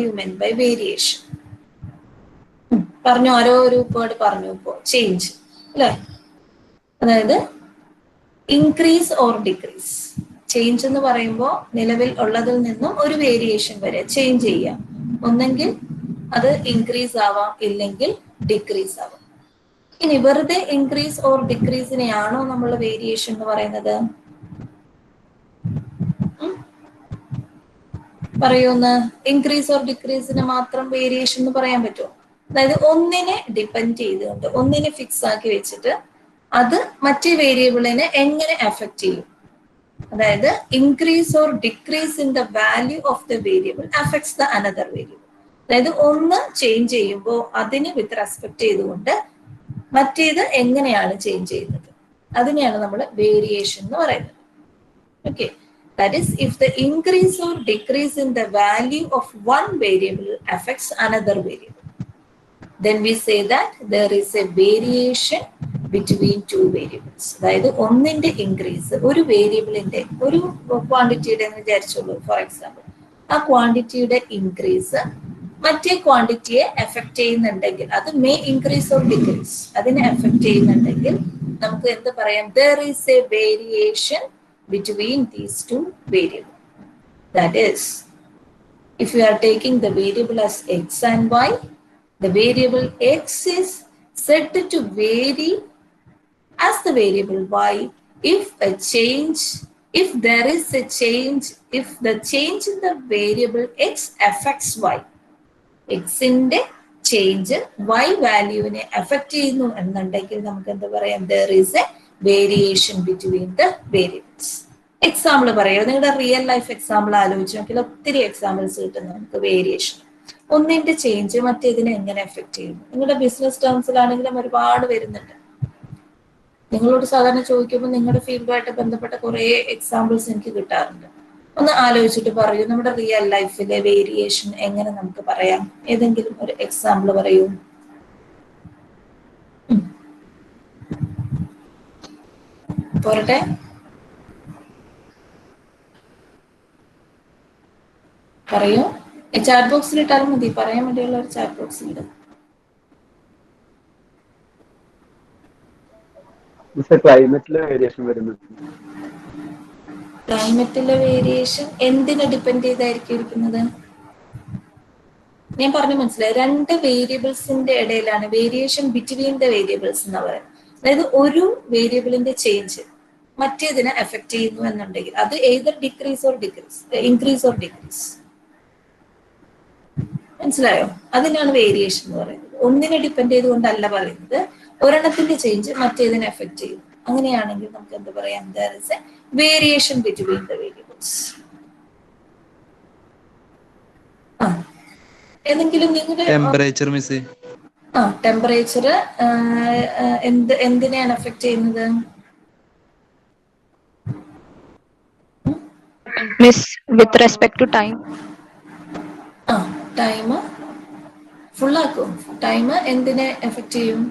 you mean by variation? പറഞ്ഞു, ആരോ ഒരു word പറഞ്ഞു ഇപ്പോ, ചേഞ്ച് അല്ലെ? അതായത് ഇൻക്രീസ് ഓർ ഡിക്രീസ്. ചേഞ്ച് എന്ന് പറയുമ്പോൾ നിലവിൽ ഉള്ളതിൽ നിന്നും ഒരു വേരിയേഷൻ വരെ ചേഞ്ച് ചെയ്യാം. ഒന്നെങ്കിൽ അത് ഇൻക്രീസ് ആവാം, ഇല്ലെങ്കിൽ ഡിക്രീസ് ആവാം. ഇനി വെറുതെ ഇൻക്രീസ് ഓർ ഡിക്രീസിനെയാണോ നമ്മൾ വേരിയേഷൻ എന്ന് പറയുന്നത്? പറയൂന്ന്, ഇൻക്രീസ് ഓർ ഡിക്രീസിന് മാത്രം വേരിയേഷൻ എന്ന് പറയാൻ പറ്റുമോ? അതായത് ഒന്നിനെ ഡിപ്പെൻഡ് ചെയ്തുകൊണ്ട്, ഒന്നിനെ ഫിക്സ് ആക്കി വെച്ചിട്ട് അത് മറ്റേ വേരിയബിളിനെ എങ്ങനെ അഫക്റ്റ് ചെയ്യും? അതായത് increase or decrease in the value of the variable affects the another variable. അതായത് ഒന്ന് ചേഞ്ച് ചെയ്യുമ്പോൾ അതിന് വിത്ത് റെസ്പെക്ട് ചെയ്തുകൊണ്ട് മറ്റേത് എങ്ങനെയാണ് ചേഞ്ച് ചെയ്യുന്നത്, അതിനെയാണ് നമ്മൾ വേരിയേഷൻ എന്ന് പറയുന്നത്. Okay, that is if the increase or decrease in the value of one variable affects another variable, then we say that there is a variation between two variables. അതായത് ഒന്നിന്റെ ഇൻക്രീസ്, ഒരു വേരിയബിളിന്റെ ഒരു ക്വാണ്ടിറ്റിയുടെ എന്ന് വിചാരിച്ചോളൂ ഫോർ എക്സാമ്പിൾ, ആ ക്വാണ്ടിറ്റിയുടെ increase മറ്റേ ക്വാണ്ടിറ്റിയെ effect ചെയ്യുന്നുണ്ടെങ്കിൽ, അത് മേ ഇൻക്രീസ് ഓർ ഡിക്രീസ്, അതിനെ എഫക്ട് ചെയ്യുന്നുണ്ടെങ്കിൽ നമുക്ക് എന്ത് പറയാം? there is a variation between these two variables. That is, if you are taking the variable as x and y, the variable x is said to vary as the variable y if there is a change, if the change in the variable x affects y. x ന്റെ change y വാല്യൂവിനെ effect ചെയ്യുന്നു എന്നുണ്ടെങ്കിൽ നമുക്ക് എന്താ പറയാം? there is a variation between the variables. Example പറയുക, നിങ്ങളുടെ real life example ആലോചിച്ച് നോക്കിയാൽ ഒത്തിരി എക്സാമ്പിൾസ് കിട്ടും നമുക്ക് വേരിയേഷൻ. ഒന്നിന്റെ ചേഞ്ച് മറ്റേതിനെ എങ്ങനെ എഫക്ട് ചെയ്യുന്നു? നിങ്ങളുടെ ബിസിനസ് ടേംസിലാണെങ്കിലും ഒരുപാട് വരുന്നുണ്ട്. നിങ്ങളോട് സാധാരണ ചോദിക്കുമ്പോൾ നിങ്ങളുടെ ഫീൽഡുമായിട്ട് ബന്ധപ്പെട്ട കുറേ എക്സാമ്പിൾസ് എനിക്ക് കിട്ടാറുണ്ട്. ഒന്ന് ആലോചിച്ചിട്ട് പറയൂ, നമ്മുടെ റിയൽ ലൈഫിലെ വേരിയേഷൻ എങ്ങനെ നമുക്ക് പറയാം? ഏതെങ്കിലും ഒരു എക്സാമ്പിൾ പറയൂ. പോരട്ടെ, പറയൂ. ചാറ്റ് ബോക്സിൽ ഇട്ടാലും മതി, പറയാൻ വേണ്ടിയുള്ള ഒരു ചാറ്റ് ബോക്സിൽ ഇടും. ക്ലൈമറ്റിലെ വേരിയേഷൻ വരുന്നത്. ക്ലൈമറ്റിലെ വേരിയേഷൻ എന്തിനെ ഡിപ്പെൻഡ് ചെയ്തായിരിക്കും ഇരിക്കുന്നത്? ഞാൻ പറഞ്ഞു മനസ്സിലായി, രണ്ട് വേരിയബിൾസിന്റെ ഇടയിലാണ് വേരിയേഷൻ ബിറ്റ്വീൻ ദ വേരിയബിൾസ് എന്ന് പറയുന്നത്. അതായത് ഒരു വേരിയബിളിന്റെ ചേഞ്ച് മറ്റേതിനെ എഫക്ട് ചെയ്യുന്നു എന്നുണ്ടെങ്കിൽ അത് either decrease or decrease, increase or decrease. മനസ്സിലായോ? അതിനാണ് വേരിയേഷൻ എന്ന് പറയുന്നത്. ഒന്നിനെ ഡിപ്പെൻഡ് ചെയ്തുകൊണ്ടല്ല പറയുന്നത്, ഒരെണ്ണത്തിന്റെ ചേഞ്ച് മറ്റേതിനെ എഫക്ട് ചെയ്യും. അങ്ങനെയാണെങ്കിൽ നമുക്ക് എന്താ പറയാം? there is a variation between the variables. ഏതെങ്കിലും നിങ്ങളുടെ ടെമ്പറേച്ചർ മിസ്, ടെമ്പറേച്ചർ എന്തിനെയാണ് എഫക്ട് ചെയ്യുന്നത്? Miss with respect to time. Time ഫുള്ളാക്കും. ടൈം എന്തിനെ എഫക്ട് ചെയ്യും?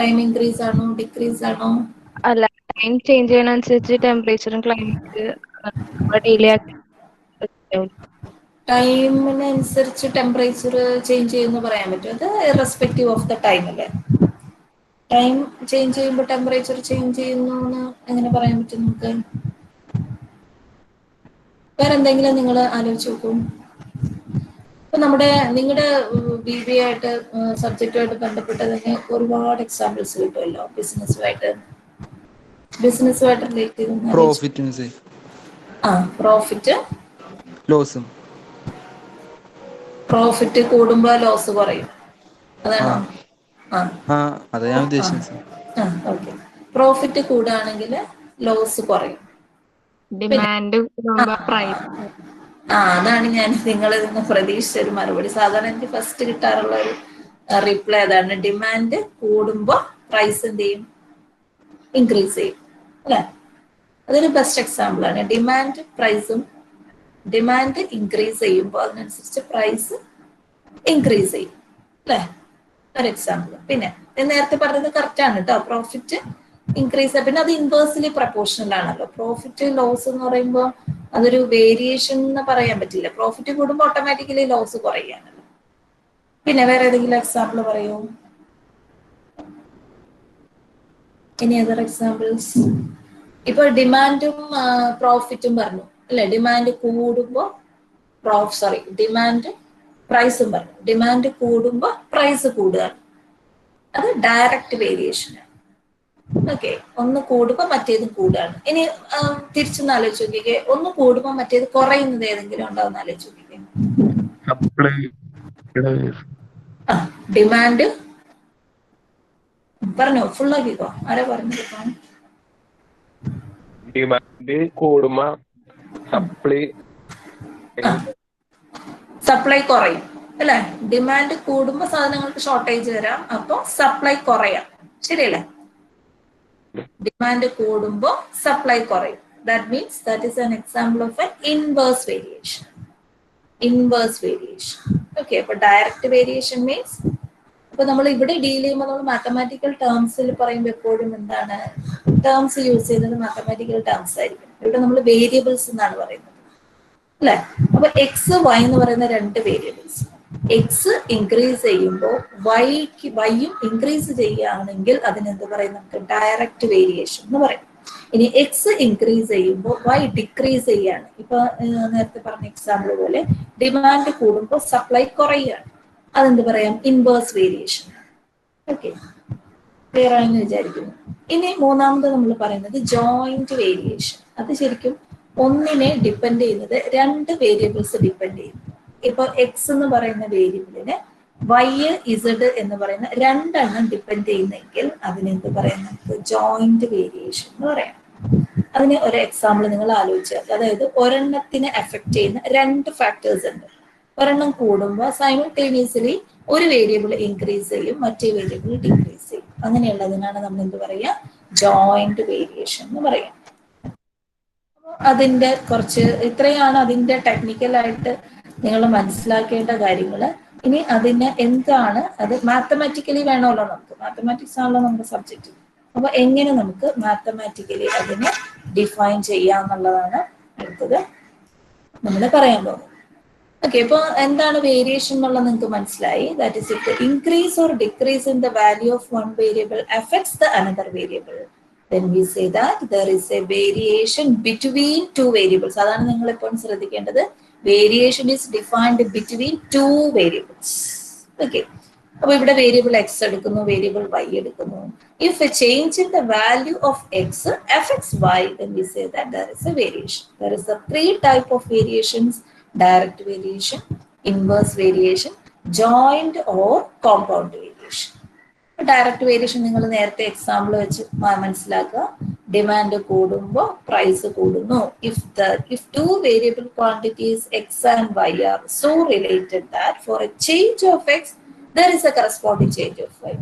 ടൈം ഇൻക്രീസ് ആണോ ഡിക്രീസ് ആണോ? അല്ല, ടൈം ചേഞ്ച് ചെയ്യുന്നതനുസരിച്ച് ടെമ്പറേച്ചറും ക്ലൈമറ്റ് ഡെയിലി ടൈമിനനുസരിച്ച് ടെമ്പറേച്ചർ ചേഞ്ച് ചെയ്യുമെന്ന് പറയാൻ പറ്റും. അത് റെസ്പെക്റ്റീവ് ഓഫ് ദ ടൈം അല്ലേ? ടൈം ചേഞ്ച് ചെയ്യുമ്പോൾ ടെമ്പറേച്ചർ ചേഞ്ച് ചെയ്യുന്നു എന്ന് എങ്ങനെ പറയാൻ പറ്റും നമുക്ക്? വേറെ എന്തെങ്കിലും നിങ്ങൾ ആലോചിച്ച് നോക്കും. ഇപ്പൊ നിങ്ങളുടെ BBA ആയിട്ട് സബ്ജക്റ്റുമായിട്ട് ബന്ധപ്പെട്ട് തന്നെ ഒരുപാട് എക്സാമ്പിൾസ് കിട്ടുമല്ലോ. ബിസിനസ്സുമായിട്ട് റിലേറ്റ് ചെയ്ത് പ്രോഫിറ്റ് പ്രോഫിറ്റ് ലോസും. പ്രോഫിറ്റ് കൂടുമ്പോ ലോസ് കുറയും, അതാണോ? അതാ ഞാൻ ഉദ്ദേശിച്ചത്. ഓക്കെ, പ്രോഫിറ്റ് കൂടുകയാണെങ്കിൽ ലോസ് കുറയും. ഡിമാൻഡ് അതാണ് ഞാൻ നിങ്ങളിൽ നിന്ന് പ്രതീക്ഷിച്ച ഒരു മറുപടി. സാധാരണ എനിക്ക് ഫസ്റ്റ് കിട്ടാറുള്ള ഒരു റിപ്ലൈ അതാണ്. ഡിമാൻഡ് കൂടുമ്പോൾ പ്രൈസ് എന്ത് ചെയ്യും? ഇൻക്രീസ് ചെയ്യും അല്ലെ? അതൊരു ബെസ്റ്റ് എക്സാമ്പിൾ ആണ്. ഡിമാൻഡ് ഇൻക്രീസ് ചെയ്യുമ്പോൾ അതിനനുസരിച്ച് പ്രൈസ് ഇൻക്രീസ് ചെയ്യും അല്ലെ? ഒരു എക്സാമ്പിൾ. പിന്നെ നേരത്തെ പറഞ്ഞത് കറക്റ്റ് ആണ് കേട്ടോ. പ്രോഫിറ്റ് ഇൻക്രീസ്, പിന്നെ അത് ഇൻവേഴ്സ്ലി പ്രപ്പോർഷണൽ ആണല്ലോ. പ്രോഫിറ്റ് ലോസ് എന്ന് പറയുമ്പോൾ അതൊരു വേരിയേഷൻ എന്ന് പറയാൻ പറ്റില്ല. പ്രോഫിറ്റ് കൂടുമ്പോൾ ഓട്ടോമാറ്റിക്കലി ലോസ് കുറയാണല്ലോ. പിന്നെ വേറെ ഏതെങ്കിലും എക്സാമ്പിൾ പറയൂ? ഇനി അതർ എക്സാമ്പിൾസ്? ഇപ്പൊ ഡിമാൻഡും പ്രോഫിറ്റും പറഞ്ഞു അല്ലെ. ഡിമാൻഡ് കൂടുമ്പോ ഡിമാൻഡ് പ്രൈസും പറഞ്ഞു. ഡിമാൻഡ് കൂടുമ്പോ പ്രൈസ് കൂടുകയാണ്. അത് ഡയറക്റ്റ് വേരിയേഷൻ ആണ്. ഓക്കെ, ഒന്ന് കൂടുമ്പോ മറ്റേത് കൂടുകയാണ്. ഇനി തിരിച്ചൊന്ന് ആലോചിച്ച് നോക്കിക്കേ, ഒന്ന് കൂടുമ്പോ മറ്റേത് കുറയുന്നത് ഏതെങ്കിലും ഉണ്ടാവുന്ന ആലോചിച്ച് നോക്കിക്കേ. ഡിമാൻഡ് പറഞ്ഞോ, ഫുള്ളാക്കിക്കോ. ആരാ പറഞ്ഞത്? ഡിമാൻഡ് കൂടുമ്പോ സപ്ലൈ കുറയും അല്ലെ. ഡിമാൻഡ് കൂടുമ്പോ സാധനങ്ങൾക്ക് ഷോർട്ടേജ് വരാം, അപ്പൊ സപ്ലൈ കുറയാം. ശരിയല്ലേ? ഡിമാൻഡ് കൂടുമ്പോ സപ്ലൈ കുറയും. That means that is an example of N inverse variation. Inverse variation. Okay, അപ്പൊ ഡയറക്റ്റ് വേരിയേഷൻ മീൻസ്, അപ്പൊ നമ്മൾ ഇവിടെ ഡീൽ ചെയ്യുമ്പോൾ നമ്മൾ മാത്തമാറ്റിക്കൽ ടേംസിൽ പറയുമ്പോൾ എപ്പോഴും എന്താണ് ടേംസ് യൂസ് ചെയ്യുന്നത്? മാത്തമാറ്റിക്കൽ ടേംസ് ആയിരിക്കും. ഇവിടെ നമ്മൾ വേരിയബിൾസ് എന്നാണ് പറയുന്നത് അല്ലെ. അപ്പൊ എക്സ് വൈ എന്ന് പറയുന്ന രണ്ട് വേരിയബിൾസ്. എക്സ് ഇൻക്രീസ് ചെയ്യുമ്പോൾ വൈയും ഇൻക്രീസ് ചെയ്യുകയാണെങ്കിൽ അതിനെന്ത് പറയും? നമുക്ക് ഡയറക്റ്റ് വേരിയേഷൻ എന്ന് പറയും. ഇനി എക്സ് ഇൻക്രീസ് ചെയ്യുമ്പോൾ വൈ ഡിക്രീസ് ചെയ്യാണ്. ഇപ്പൊ നേരത്തെ പറഞ്ഞ എക്സാമ്പിൾ പോലെ ഡിമാൻഡ് കൂടുമ്പോൾ സപ്ലൈ കുറയുകയാണ്. അതെന്ത് പറയാം? Inverse variation. ഓക്കെ, ക്ലിയർ ആണെന്ന് വിചാരിക്കുന്നു. ഇനി മൂന്നാമത് നമ്മൾ പറയുന്നത് ജോയിന്റ് വേരിയേഷൻ. അത് ശരിക്കും ഒന്നിനെ ഡിപ്പെൻഡ് ചെയ്യുന്നത് രണ്ട് വേരിയബിൾസ് ഡിപ്പെൻഡ് ചെയ്യുന്നു. ഇപ്പൊ എക്സ് എന്ന് പറയുന്ന വേരിയബിളിന് വൈ ഇസഡ് എന്ന് പറയുന്ന രണ്ടെണ്ണം ഡിപ്പെൻഡ് ചെയ്യുന്നെങ്കിൽ അതിനെന്ത് പറയാം? നമുക്ക് ജോയിന്റ് വേരിയേഷൻ എന്ന് പറയാം. അതിന് ഒരു എക്സാമ്പിൾ നിങ്ങൾ ആലോചിച്ചാൽ, അതായത് ഒരെണ്ണത്തിനെ എഫക്ട് ചെയ്യുന്ന രണ്ട് ഫാക്ടേഴ്സ് ഉണ്ട്. ഒരെണ്ണം കൂടുമ്പോൾ സൈമൾട്ടേനിയസ്ലി ഒരു വേരിയബിൾ ഇൻക്രീസ് ചെയ്യും, മറ്റേ വേരിയബിൾ ഡിക്രീസ് ചെയ്യും. അങ്ങനെയുള്ളതിനാണ് നമ്മൾ എന്ത് പറയുക? ജോയിന്റ് വേരിയേഷൻ എന്ന് പറയാം. അതിന്റെ കുറച്ച് ഇത്രയാണ് അതിന്റെ ടെക്നിക്കലായിട്ട് നിങ്ങൾ മനസ്സിലാക്കേണ്ട കാര്യങ്ങൾ. ഇനി അതിന് എന്താണ് അത് മാത്തമാറ്റിക്കലി വേണമല്ലോ, നമുക്ക് മാത്തമാറ്റിക്സ് ആണല്ലോ നമ്മുടെ സബ്ജക്റ്റ്. അപ്പൊ എങ്ങനെ നമുക്ക് മാത്തമാറ്റിക്കലി അതിനെ ഡിഫൈൻ ചെയ്യാന്നുള്ളതാണ് അടുത്തത് നമ്മൾ പറയാൻ പോകുന്നത്. ഓക്കെ, ഇപ്പൊ എന്താണ് വേരിയേഷൻ എന്നുള്ളത് നിങ്ങൾക്ക് മനസ്സിലായി. That is if increase or decrease in the value of one variable affects the another variable, then we say that there is a variation between two variables. അതാണ് നിങ്ങൾ എപ്പോഴും ശ്രദ്ധിക്കേണ്ടത്. Variation is defined between two variables. Okay, അപ്പൊ ഇവിടെ variable X എടുക്കുന്നു, variable Y എടുക്കുന്നു. If a change in the value of x affects y, then we say that there is a variation. There is a three type of variations: direct variation, inverse variation, joint or compound variation. Direct variation നിങ്ങൾ നേരത്തെ example വെച്ച് മനസ്സിലാക്കുക. Demand കൂടുമ്പോൾ price കൂടുന്നു. if two variable quantities x and y are so related that for a change of x there is a corresponding change of y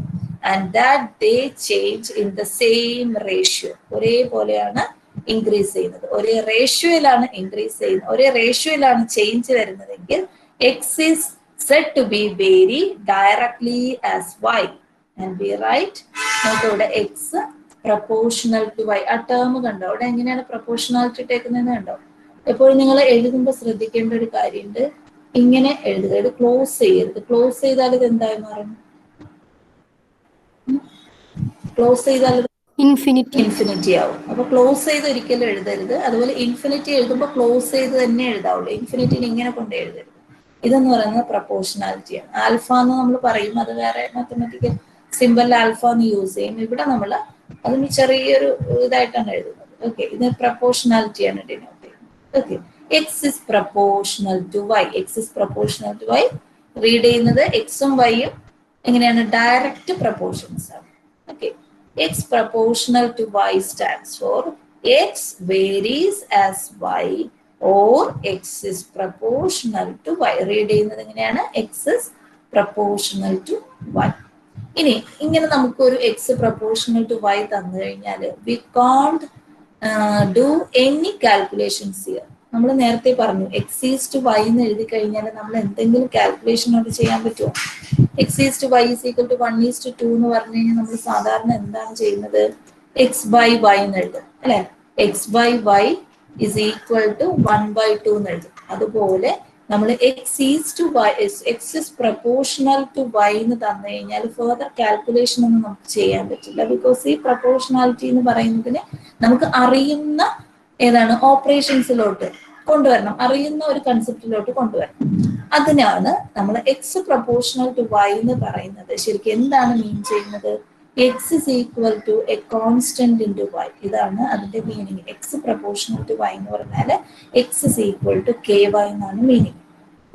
and that they change in the same ratio. ഒരേപോലെയാണ് increase ചെയ്യുന്നത്, ഒരേ റേഷ്യോയിലാണ് increase ചെയ്യുന്നത്, ഒരേ റേഷ്യോയിലാണ് change വരുന്നതെങ്കിൽ x is said to be vary directly as y. And we write, നമുക്ക് ഇവിടെ X proportional to Y. ആ term കണ്ടോ? അവിടെ എങ്ങനെയാണ് പ്രൊപ്പോർഷണാലിറ്റി ഇട്ടേക്കുന്നതെന്ന് കണ്ടോ? എപ്പോഴും നിങ്ങൾ എഴുതുമ്പോൾ ശ്രദ്ധിക്കേണ്ട ഒരു കാര്യമുണ്ട്, ഇങ്ങനെ എഴുതുക, ഇത് ക്ലോസ് ചെയ്യരുത്. ക്ലോസ് ചെയ്താൽ ഇത് എന്തായി മാറും? ക്ലോസ് ചെയ്താൽ ഇൻഫിനിറ്റി ആവും. അപ്പൊ ക്ലോസ് ചെയ്ത് ഒരിക്കലും എഴുതരുത്. അതുപോലെ ഇൻഫിനിറ്റി എഴുതുമ്പോൾ ക്ലോസ് ചെയ്ത് തന്നെ എഴുതാവുള്ളൂ. ഇൻഫിനിറ്റിന് ഇങ്ങനെ കൊണ്ട് എഴുതരുത്. ഇതെന്ന് പറയുന്നത് പ്രൊപ്പോർഷണാലിറ്റിയാണ്. ആൽഫ എന്ന് നമ്മൾ പറയും, അത് വേറെ മാത്തമാറ്റിക്കൽ സിമ്പിൾ ആൽഫ എന്ന് യൂസ് ചെയ്യും. ഇവിടെ നമ്മൾ അതിന് ചെറിയൊരു ഇതായിട്ടാണ് എഴുതുന്നത്. ഓക്കെ, ഇത് പ്രൊപ്പോർഷണാലിറ്റിയാണ് ഡിനോട്ട് ചെയ്യുന്നത്. Okay, x is proportional to y. X is proportional to y read ചെയ്യുന്നത് എക്സും വൈയും എങ്ങനെയാണ്? ഡയറക്റ്റ് പ്രൊപ്പോർഷൻസ് ആണ്. Okay, x proportional to y stands for x varies as y or x is proportional to y. Read ചെയ്യുന്നത് എങ്ങനെയാണ്? x is proportional to y. ഇനി ഇങ്ങനെ നമുക്കൊരു x proportional to y തന്നു കഴിഞ്ഞാൽ we can't do any calculations here. നമ്മൾ നേരത്തെ പറഞ്ഞു x is to y എന്ന് എഴുതി കഴിഞ്ഞാൽ നമ്മൾ എന്തെങ്കിലും കാൽക്കുലേഷൻ അത് ചെയ്യാൻ പറ്റുമോ? x is to y is equal to 1 is to 2 എന്ന് പറഞ്ഞു കഴിഞ്ഞാൽ നമ്മൾ സാധാരണ എന്താണ് ചെയ്യുന്നത്? എക്സ് ബൈ വൈ എന്ന് എഴുതും അല്ലെ. X by y is equal to 1/2 എന്ന് എഴുതും. അതുപോലെ നമ്മൾ x is to y, x is proportional to y എന്ന് തന്നു കഴിഞ്ഞാൽ ഫർദർ കാൽക്കുലേഷൻ ഒന്നും നമുക്ക് ചെയ്യാൻ പറ്റില്ല. ബിക്കോസ് ഈ പ്രപ്പോർഷണാലിറ്റി എന്ന് പറയുന്നതിന് നമുക്ക് അറിയുന്ന ഏതാണ് ഓപ്പറേഷൻസിലോട്ട് കൊണ്ടുവരണം, അറിയുന്ന ഒരു കൺസെപ്റ്റിലോട്ട് കൊണ്ടുവരണം. അതിനാണ് നമ്മൾ എക്സ് പ്രപ്പോർഷണൽ ടു വൈ എന്ന് പറയുന്നത്. ശരിക്കും എന്താണ് മീൻ ചെയ്യുന്നത്? X is equal to a constant into y. ഇതാണ് അതിന്റെ meaning. X proportional to y എന്ന് പറഞ്ഞാൽ x is equal to k y എന്നാണ് മീനിങ്.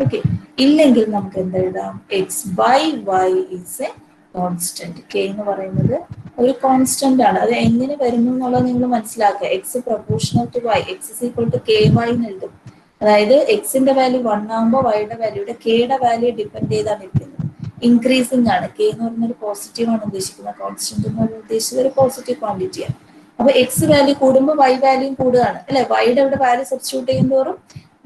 ഓക്കെ, ഇല്ലെങ്കിൽ നമുക്ക് എന്തെഴുതാം? X by y is a constant. K എന്ന് പറയുന്നത് ഒരു കോൺസ്റ്റന്റ് ആണ്. അത് എങ്ങനെ വരുന്നു എന്നുള്ളത് നിങ്ങൾ മനസ്സിലാക്കുക. X proportional to y, x is equal to k y എന്ന് എഴുതും. അതായത് എക്സിന്റെ വാല്യൂ 1 ആകുമ്പോൾ വൈയുടെ വാല്യൂടെ കെയുടെ വാല്യൂ ഡിപ്പെൻഡ് ചെയ്താണ് ഇരിക്കുന്നത്. ഇൻക്രീസിംഗ് ആണ്. കെ എന്ന് പറഞ്ഞൊരു പോസിറ്റീവ് ആണ് ഉദ്ദേശിക്കുന്നത്. കോൺസ്റ്റന്റ് എന്ന് പറഞ്ഞാൽ ഉദ്ദേശിച്ചത് ഒരു പോസിറ്റീവ് ക്വാണ്ടിറ്റിയാണ്. അപ്പൊ എക്സ് വാല്യൂ കൂടുമ്പോൾ വൈ വാല്യൂ കൂടുകയാണ് അല്ലെ. വൈയുടെ അവിടെ വാല്യൂ സബ്സ്റ്റിറ്റ്യൂട്ട് ചെയ്യുന്നതോറും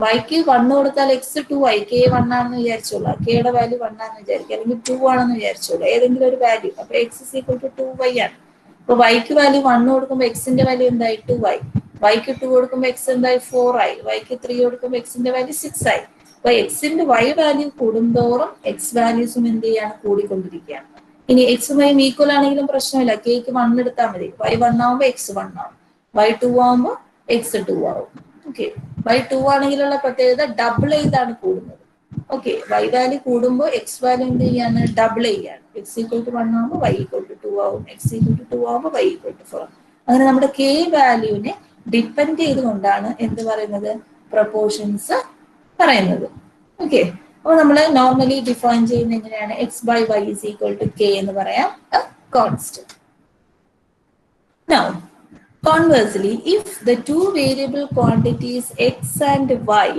വൈക്ക് 1 കൊടുത്താൽ എക്സ് 2 ആയി. കെ 1 ആണെന്ന് വിചാരിച്ചോളൂ, കെയുടെ വാല്യൂ 1 ആണെന്ന് വിചാരിക്കുക, അല്ലെങ്കിൽ 2 ആണെന്ന് വിചാരിച്ചോളൂ, ഏതെങ്കിലും ഒരു വാല്യൂ. അപ്പൊ X is equal to 2y ആണ്. അപ്പൊ വൈക്ക് വാല്യൂ 1 കൊടുക്കുമ്പോൾ എക്സിന്റെ വാല്യൂ എന്തായി? 2y. വൈക്ക് 2 കൊടുക്കുമ്പോൾ എക്സ് എന്തായി? 4 ആയി. വൈക്ക് 3 കൊടുക്കുമ്പോൾ എക്സിന്റെ വാല്യൂ 6 ആയി. അപ്പൊ എക്സിന്റെ വൈ വാല്യൂ കൂടുന്തോറും എക്സ് വാല്യൂസും എന്ത് ചെയ്യാണ്? കൂടിക്കൊണ്ടിരിക്കുകയാണ്. ഇനി എക്സും വൈയും ഈക്വൽ ആണെങ്കിലും പ്രശ്നമില്ല. കെക്ക് 1 എടുത്താൽ മതി. വൈ 1 ആവുമ്പോൾ എക്സ് 1 ആവും, വൈ 2 ആവുമ്പോൾ എക്സ് 2 ആവും. ഓക്കെ, വൈ 2 ആണെങ്കിലുള്ള പ്രത്യേകത ഡബിൾ ചെയ്താണ് കൂടുന്നത്. ഓക്കെ, വൈ വാല്യൂ കൂടുമ്പോൾ എക്സ് വാല്യൂ എന്ത് ചെയ്യാണ്? ഡബിൾ ചെയ്യാണ്. എക്സ് ഈക്വൽ ടു 1 ആവുമ്പോൾ വൈ ഈക്വൽ ടു 2 ആവും, എക്സ് ഈക്വൽ ടു 2 ആവുമ്പോൾ വൈ ഈക്വൽ ടു 4. അങ്ങനെ നമ്മുടെ കെ വാല്യൂവിനെ ഡിപ്പെൻഡ് ചെയ്തുകൊണ്ടാണ് എന്ത് പറയുന്നത്? പ്രൊപ്പോർഷൻസ് പറയുന്നത്. ഓക്കെ, അപ്പോൾ നമ്മൾ നോർമലി ഡിഫൈൻ ചെയ്യുന്നത് എങ്ങനെയാണ്? X by y is equal to k എന്ന് പറയാം, constant. Now, conversely, if the two variable quantities x and y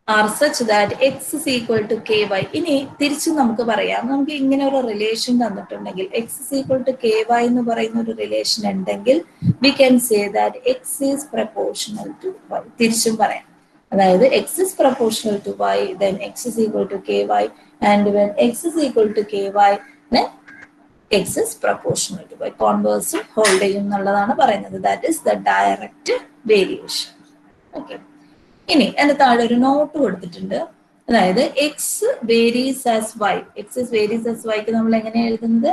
are such that x is equal to ky, ഇനി തിരിച്ചു നമുക്ക് പറയാം. നമുക്ക് ഇങ്ങനെ ഒരു റിലേഷൻ തന്നിട്ടുണ്ടെങ്കിൽ x is equal to ky എന്ന് പറയുന്ന ഒരു റിലേഷൻ ഉണ്ടെങ്കിൽ we can say that x is proportional to y. തിരിച്ചും പറയാം. അതായത് x is proportional to y, then x is equal to ky, and when x is equal to ky, then x is proportional to y. കോൺവേഴ്സും hold ചെയ്യും എന്നുള്ളതാണ് പറയുന്നത്. That is the direct variation. Okay, ഇനി എന്റെ താഴെ ഒരു note കൊടുത്തിട്ടുണ്ട്. അതായത് x varies as y. X varies as വൈക്ക് നമ്മൾ എങ്ങനെ എഴുതുന്നത്?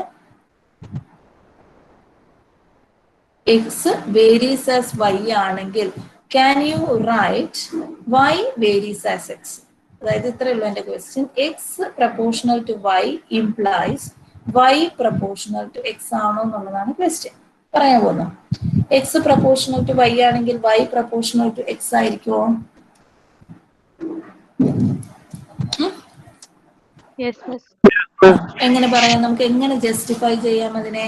എക്സ് വേരീസ് ആസ് വൈ ആണെങ്കിൽ can you write y varies as x? അതായത് ഇത്രയേ ഉള്ളൂ എന്റെ question. X proportional to y implies y proportional to x ആണോ എന്നുള്ളതാണ് ക്വസ്റ്റ്യൻ. പറയാൻ പോകുന്നു. x പ്രപ്പോർഷണൽ ടു y ആണെങ്കിൽ y പ്രപ്പോർഷണൽ ടു x ആയിരിക്കുമോ? എങ്ങനെ പറയാം? നമുക്ക് എങ്ങനെ ജസ്റ്റിഫൈ ചെയ്യാം അതിനെ?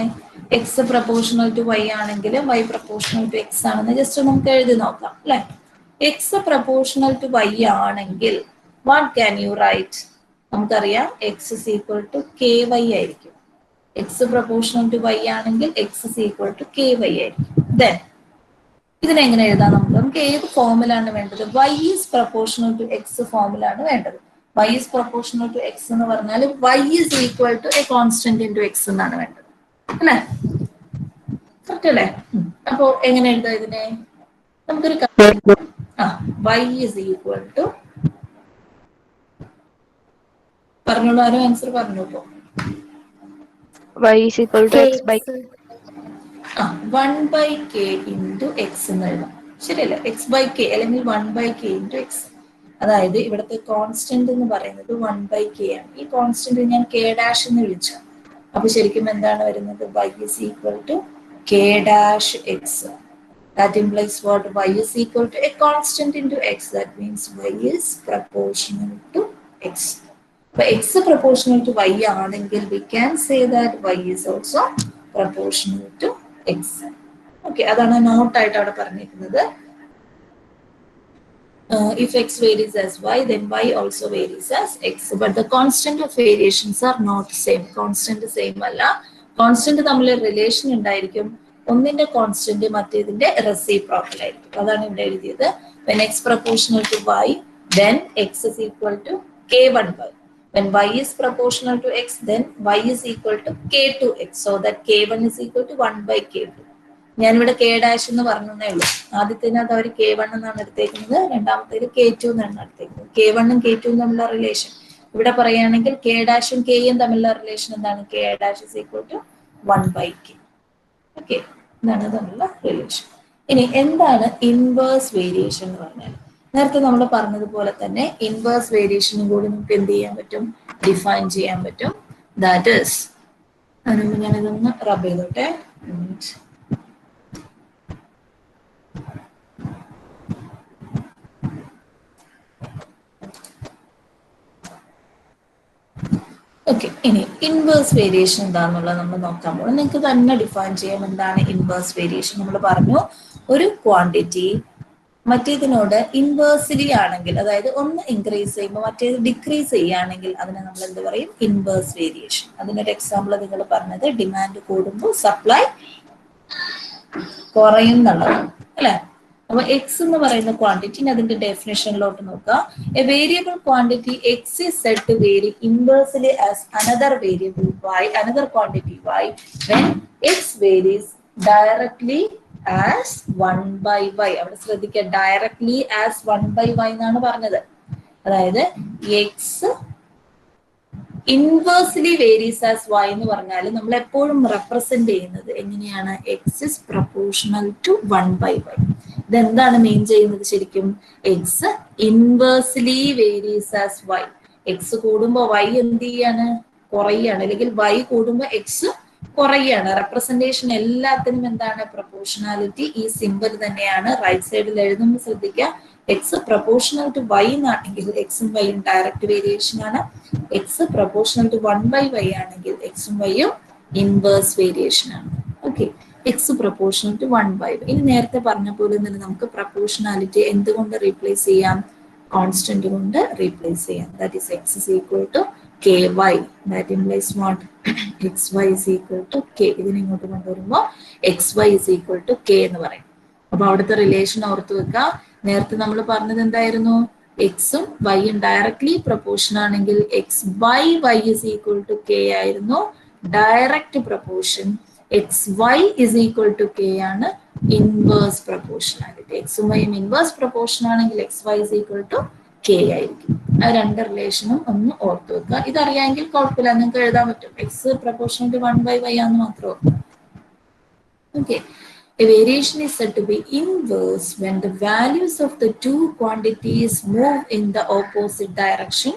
x പ്രപ്പോർഷണൽ ടു y ആണെങ്കിൽ y പ്രപ്പോർഷണൽ ടു x ആണെന്ന് ജസ്റ്റ് നമുക്ക് എഴുതി നോക്കാം അല്ലെ. x പ്രപ്പോർഷണൽ ടു y ആണെങ്കിൽ വാട്ട് ക്യാൻ യു റൈറ്റ്? നമുക്കറിയാം x is equal to ky ആയിരിക്കും. x പ്രപ്പോർഷണൽ ടു y ആണെങ്കിൽ x is equal to ky ആയിരിക്കും. Then ഇതിനെങ്ങനെ എഴുതാം? നമുക്ക് ഏത് ഫോമിലാണ് വേണ്ടത്? y is proportional to x ഫോമിലാണ് വേണ്ടത്. y is proportional to x എന്ന് പറഞ്ഞാൽ y is equal to a constant into x എന്നാണ് വേണ്ടത് അല്ലേ? കറക്റ്റ് അല്ലേ? അപ്പോ എങ്ങനെ എഴുതാം ഇതിനെ? നമുക്കൊരു y is equal to, പറഞ്ഞോളൂ, ആരും ആൻസർ പറഞ്ഞോളൂ. y is equal to x by 1/k into x എന്ന് എഴുതാം. ശരിയല്ലേ? x by k അല്ലെങ്കിൽ 1/k into x. അതായത് ഇവിടുത്തെ കോൺസ്റ്റന്റ് എന്ന് പറയുന്നത് 1/k ആണ്. ഈ കോൺസ്റ്റന്റ് ഞാൻ k ഡാഷ് എന്ന് വിളിച്ചു. അപ്പൊ ശരിക്കും എന്താണ് വരുന്നത്? y is equal to k dash x. That implies what? Y is equal to a constant into x. That means y is proportional to x. But x proportional to y ആണെങ്കിൽ we can say that y is also proportional to x. Okay, അതാണ് not ആയിട്ട് അവിടെ പറഞ്ഞിരിക്കുന്നത്. If x varies as y, then y also varies as x. But the constant of variations are not same. Constant same അല്ല. Constant തമ്മിൽ relation ഉണ്ടായിരിക്കും. ഒന്നിന്റെ constant മറ്റേതിന്റെ reciprocal ആയിരിക്കും. അതാണ് ഇവിടെ എഴുതിയത്. When x proportional to y, then x is equal to k1/y. When y is proportional to x, then y is equal to k to x. So that k1 is equal to 1/k2. ഞാനിവിടെ K dash എന്ന് പറഞ്ഞേ ഉള്ളൂ. ആദ്യത്തേനകത്ത് അവർ K1 എന്നാണ് എടുത്തേക്കുന്നത്, രണ്ടാമത്തേത് K2 എന്നാണ് എടുത്തേക്കുന്നത്. K1 ഉം K2 തമ്മിലുള്ള റിലേഷൻ ഇവിടെ പറയുകയാണെങ്കിൽ കെ ഡാഷും കെയും തമ്മിലുള്ള റിലേഷൻ എന്താണ്? K dash is equal to 1/k. Okay, ഇതാണ് തമ്മിലുള്ള റിലേഷൻ. ഇനി എന്താണ് ഇൻവേഴ്സ് വേരിയേഷൻ എന്ന് പറഞ്ഞാൽ? നേരത്തെ നമ്മൾ പറഞ്ഞതുപോലെ തന്നെ ഇൻവേഴ്സ് വേരിയേഷനും കൂടി നമുക്ക് എന്ത് ചെയ്യാൻ പറ്റും? ഡിഫൈൻ ചെയ്യാൻ പറ്റും. ദാറ്റ് ഈസ്, അതിനുമ്പ് ഞാനിതൊന്ന് റബ് ചെയ്തോട്ടെ. ഓക്കെ, ഇനി ഇൻവേഴ്സ് വേരിയേഷൻ എന്താണെന്നുള്ളത് നമ്മൾ നോക്കാൻ പോകും. നിങ്ങൾക്ക് തന്നെ ഡിഫൈൻ ചെയ്യാം എന്താണ് ഇൻവേഴ്സ് വേരിയേഷൻ. നമ്മൾ പറഞ്ഞു ഒരു ക്വാണ്ടിറ്റി മറ്റേതിനോട് ഇൻവേഴ്സിലി ആണെങ്കിൽ, അതായത് ഒന്ന് ഇൻക്രീസ് ചെയ്യുമ്പോൾ മറ്റേത് ഡിക്രീസ് ചെയ്യുകയാണെങ്കിൽ അതിനെ നമ്മൾ എന്ത് പറയും? Inverse variation. അതിനൊരു എക്സാമ്പിൾ നിങ്ങൾ പറഞ്ഞത് ഡിമാൻഡ് കൂടുമ്പോൾ സപ്ലൈ കുറയും എന്നുള്ളതാണ് അല്ലെ. അപ്പൊ എക്സ് എന്ന് പറയുന്ന ക്വാണ്ടിറ്റി, അതിന്റെ ഡെഫിനേഷനിലോട്ട് നോക്കുക. A variable quantity x is said to vary inversely as another variable y, another quantity y, when x varies directly as 1/y. അവിടെ ശ്രദ്ധിക്കുക, ഡയറക്ട്ലി ആസ് 1/y എന്നാണ് പറഞ്ഞത്. അതായത് x inversely varies as y എന്ന് പറഞ്ഞാൽ നമ്മൾ എപ്പോഴും റെപ്രസെന്റ് ചെയ്യുന്നത് എങ്ങനെയാണ്? X is proportional to 1/y. ഇതെന്താണ് മീൻ ചെയ്യുന്നത് ശരിക്കും? X inversely varies as y. X കൂടുമ്പോൾ y എന്ത് ചെയ്യാണ്? കുറയാണ്. അല്ലെങ്കിൽ y കൂടുമ്പോൾ എക്സ് കുറയാണ്. റെപ്രസെന്റേഷൻ എല്ലാത്തിനും എന്താണ്? പ്രൊപ്പോർഷണാലിറ്റി. ഈ സിമ്പിൾ തന്നെയാണ് റൈറ്റ് സൈഡിൽ എഴുതുമ്പോൾ ശ്രദ്ധിക്കുക. എക്സ് പ്രൊപ്പോർഷണൽ ടു y എന്നാണെങ്കിൽ എക്സും വൈയും ഡയറക്റ്റ് വേരിയേഷൻ ആണ്. എക്സ് പ്രൊപ്പോർഷണൽ ടു 1/y ആണെങ്കിൽ എക്സും വൈയും ഇൻവേഴ്സ് വേരിയേഷൻ ആണ്. Okay, x proportional to 1/y. ഇനി നേരത്തെ പറഞ്ഞ പോലെ തന്നെ നമുക്ക് പ്രൊപ്പോർഷണാലിറ്റി എന്തുകൊണ്ട് റീപ്ലേസ് ചെയ്യാം? കോൺസ്റ്റന്റ് കൊണ്ട് റീപ്ലേസ് ചെയ്യാം. That is x is equal to ky. That implies what? xy is equal to k. ഇതിനെ ഇങ്ങോട്ട് കൊണ്ടുവരുമ്പോൾ xy is equal to k എന്ന് പറയും. അപ്പൊ അവിടുത്തെ റിലേഷൻ ഓർത്ത് വെക്കുക. നേരത്തെ നമ്മൾ പറഞ്ഞത് എന്തായിരുന്നു? എക്സും വൈയും ഡയറക്ട്ലി പ്രൊപ്പോർഷൻ ആണെങ്കിൽ x by y is equal to k ആയിരുന്നു direct proportion. X y is equal to k ആണ് ഇൻവേഴ്സ് പ്രൊപ്പോർഷനാലിറ്റി. എക്സും വൈയും ഇൻവേഴ്സ് പ്രൊപ്പോർഷൻ ആണെങ്കിൽ x y is equal to k ആയിരിക്കും. ആ രണ്ട് റിലേഷനും ഒന്ന് ഓർത്ത് വെക്കുക. ഇതറിയാമെങ്കിൽ കുഴപ്പമില്ല, നിങ്ങൾക്ക് എഴുതാൻ പറ്റും. എക്സ് പ്രൊപ്പോർഷണൽ ടു 1/y ആണെന്ന് മാത്രം ഓർക്കുക. Okay, a variation is said to be inverse when the values of the two quantities move in the opposite direction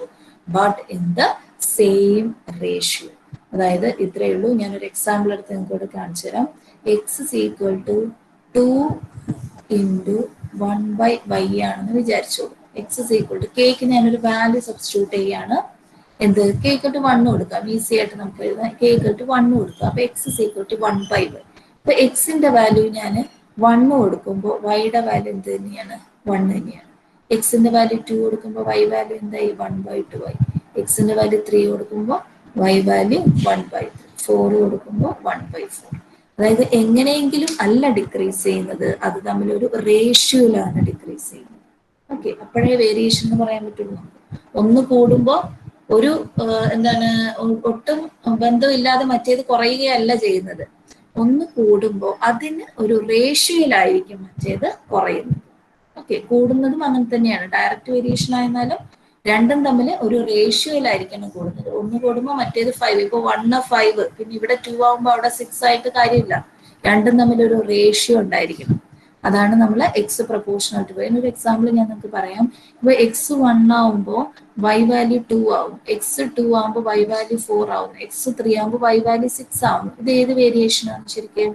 but in the same ratio. അതായത് ഇത്രയേ ഉള്ളൂ. ഞാനൊരു എക്സാമ്പിൾ എടുത്ത് നിങ്ങൾക്ക് കാണിച്ചു തരാം. X is equal to 2 × 1/y ആണെന്ന് വിചാരിച്ചോളൂ. എക്സ് ഇസ് ഈക്വൽ ടു കേക്ക് ഞാനൊരു വാല്യൂ സബ്സ്റ്റിറ്റ്യൂട്ട് ചെയ്യാണ്. എന്ത്? കേക്ക് ടു 1 കൊടുക്കാം. ഈസി ആയിട്ട് നമുക്ക് എഴുതാം. കേക്ക് ടു 1 കൊടുക്കാം. അപ്പൊ X is equal to 1/y. അപ്പൊ എക്സിന്റെ വാല്യൂ ഞാൻ 1 കൊടുക്കുമ്പോൾ വൈയുടെ വാല്യൂ എന്ത് തന്നെയാണ്? 1 തന്നെയാണ്. എക്സിന്റെ വാല്യൂ 2 കൊടുക്കുമ്പോൾ വൈ വാല്യൂ എന്തായി? 1/2y. എക്സിന്റെ വാല്യൂ 3 കൊടുക്കുമ്പോൾ വൈ വാല്യൂ 1/3. 4 കൊടുക്കുമ്പോൾ 1/4. അതായത് എങ്ങനെയെങ്കിലും അല്ല ഡിക്രീസ് ചെയ്യുന്നത്, അത് തമ്മിൽ ഒരു റേഷ്യോയിലാണ് ഡിക്രീസ് ചെയ്യുന്നത്. ഓക്കെ, അപ്പോഴേ വേരിയേഷൻ എന്ന് പറയാൻ പറ്റുള്ളൂ. ഒന്ന് കൂടുമ്പോൾ ഒരു എന്താണ് ഒട്ടും ബന്ധമില്ലാതെ മറ്റേത് കുറയുകയല്ല ചെയ്യുന്നത്. ഒന്ന് കൂടുമ്പോൾ അതിന് ഒരു റേഷ്യോയിലായിരിക്കും മറ്റേത് കുറയുന്നത്. ഓക്കെ, കൂടുന്നതും അങ്ങനെ തന്നെയാണ്. ഡയറക്റ്റ് വേരിയേഷൻ ആയിരുന്നാലും രണ്ടും തമ്മിൽ ഒരു റേഷ്യോയിലായിരിക്കണം കൂടുന്നത്. ഒന്ന് കൂടുമ്പോൾ മറ്റേത് 5. ഇപ്പൊ 1 5, പിന്നെ ഇവിടെ 2 ആകുമ്പോൾ അവിടെ 6 ആയിട്ട് കാര്യമില്ല. രണ്ടും തമ്മിൽ ഒരു റേഷ്യോ ഉണ്ടായിരിക്കണം. അതാണ് നമ്മൾ എക്സ് പ്രൊപ്പോർഷണൽ ടു വൈ. ഒരു എക്സാമ്പിൾ ഞാൻ നിങ്ങൾക്ക് പറയാം. ഇപ്പൊ എക്സ് 1 ആവുമ്പോൾ വൈ വാല്യൂ 2 ആവും. എക്സ് 2 ആവുമ്പോൾ വൈ വാല്യൂ 4 ആവും. എക്സ് 3 ആവുമ്പോൾ വൈ വാല്യൂ 6 ആവും. ഇത് ഏത് വേരിയേഷൻ ആണ്? ശരിക്കും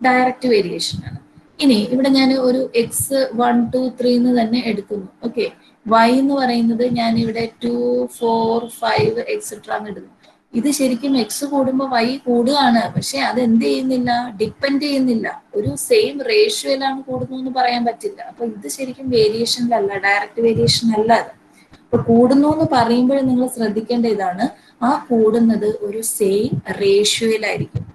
ഡയറക്റ്റ് വേരിയേഷൻ ആണ്. ഇനി ഇവിടെ ഞാൻ ഒരു എക്സ് 1 2 3 എന്ന് തന്നെ എടുക്കുന്നു. ഓക്കെ, വൈ എന്ന് പറയുന്നത് ഞാൻ ഇവിടെ 2 4 5 എക്സെട്ര എന്ന് ഇടുന്നു. ഇത് ശരിക്കും എക്സ് കൂടുമ്പോൾ വൈ കൂടുകയാണ്. പക്ഷെ അത് എന്ത് ചെയ്യുന്നില്ല? ഡിപ്പെൻഡ് ചെയ്യുന്നില്ല. ഒരു സെയിം റേഷ്യോയിലാണ് കൂടുന്നു എന്ന് പറയാൻ പറ്റില്ല. അപ്പൊ ഇത് ശരിക്കും വേരിയേഷനിലല്ല, ഡയറക്റ്റ് വേരിയേഷൻ അല്ല അത്. അപ്പൊ കൂടുന്നു എന്ന് പറയുമ്പോൾ നിങ്ങൾ ശ്രദ്ധിക്കേണ്ട ഇതാണ്, ആ കൂടുന്നത് ഒരു സെയിം റേഷ്യോയിലായിരിക്കും.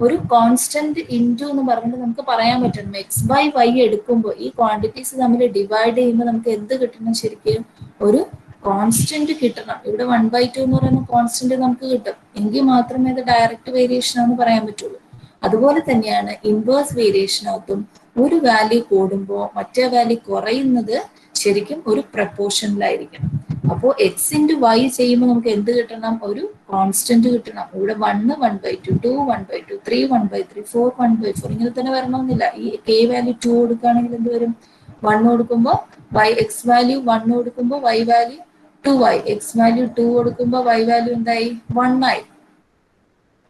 ഒരു കോൺസ്റ്റന്റ് ഇൻറ്റു എന്ന് പറഞ്ഞിട്ട് നമുക്ക് പറയാൻ പറ്റണം. എക്സ് ബൈ വൈ എടുക്കുമ്പോൾ ഈ ക്വാണ്ടിറ്റീസ് തമ്മിൽ ഡിവൈഡ് ചെയ്യുമ്പോൾ നമുക്ക് എന്ത് കിട്ടണം? ശരിക്കും ഒരു കോൺസ്റ്റന്റ് കിട്ടണം. ഇവിടെ 1/2 എന്ന് പറയുന്ന കോൺസ്റ്റന്റ് നമുക്ക് കിട്ടും. എങ്കിൽ മാത്രമേ അത് ഡയറക്റ്റ് വേരിയേഷൻ ആണെന്ന് പറയാൻ പറ്റുള്ളൂ. അതുപോലെ തന്നെയാണ് ഇൻവേഴ്സ് വേരിയേഷനകത്തും ഒരു വാല്യൂ കൂടുമ്പോൾ മറ്റേ വാല്യൂ കുറയുന്നത് ശരിക്കും ഒരു പ്രപ്പോർഷനിലായിരിക്കണം. അപ്പോൾ എക്സ് ഇൻറ്റു വൈ ചെയ്യുമ്പോൾ നമുക്ക് എന്ത് കിട്ടണം? ഒരു കോൺസ്റ്റന്റ് കിട്ടണം. ഇവിടെ 1 1/2, 2 1/2, 3 1/3, 4 1/4 ഇങ്ങനെ തന്നെ വരണമെന്നില്ല. ഈ കെ വാല്യൂ 2 കൊടുക്കുകയാണെങ്കിൽ എന്ത് വരും? 1 കൊടുക്കുമ്പോൾ വൈ എക്സ് വാല്യൂ 1 കൊടുക്കുമ്പോൾ Y value 2y, X value 2 കൊടുക്കുമ്പോൾ വൈ വാല്യൂ എന്തായി? 1 ആയി.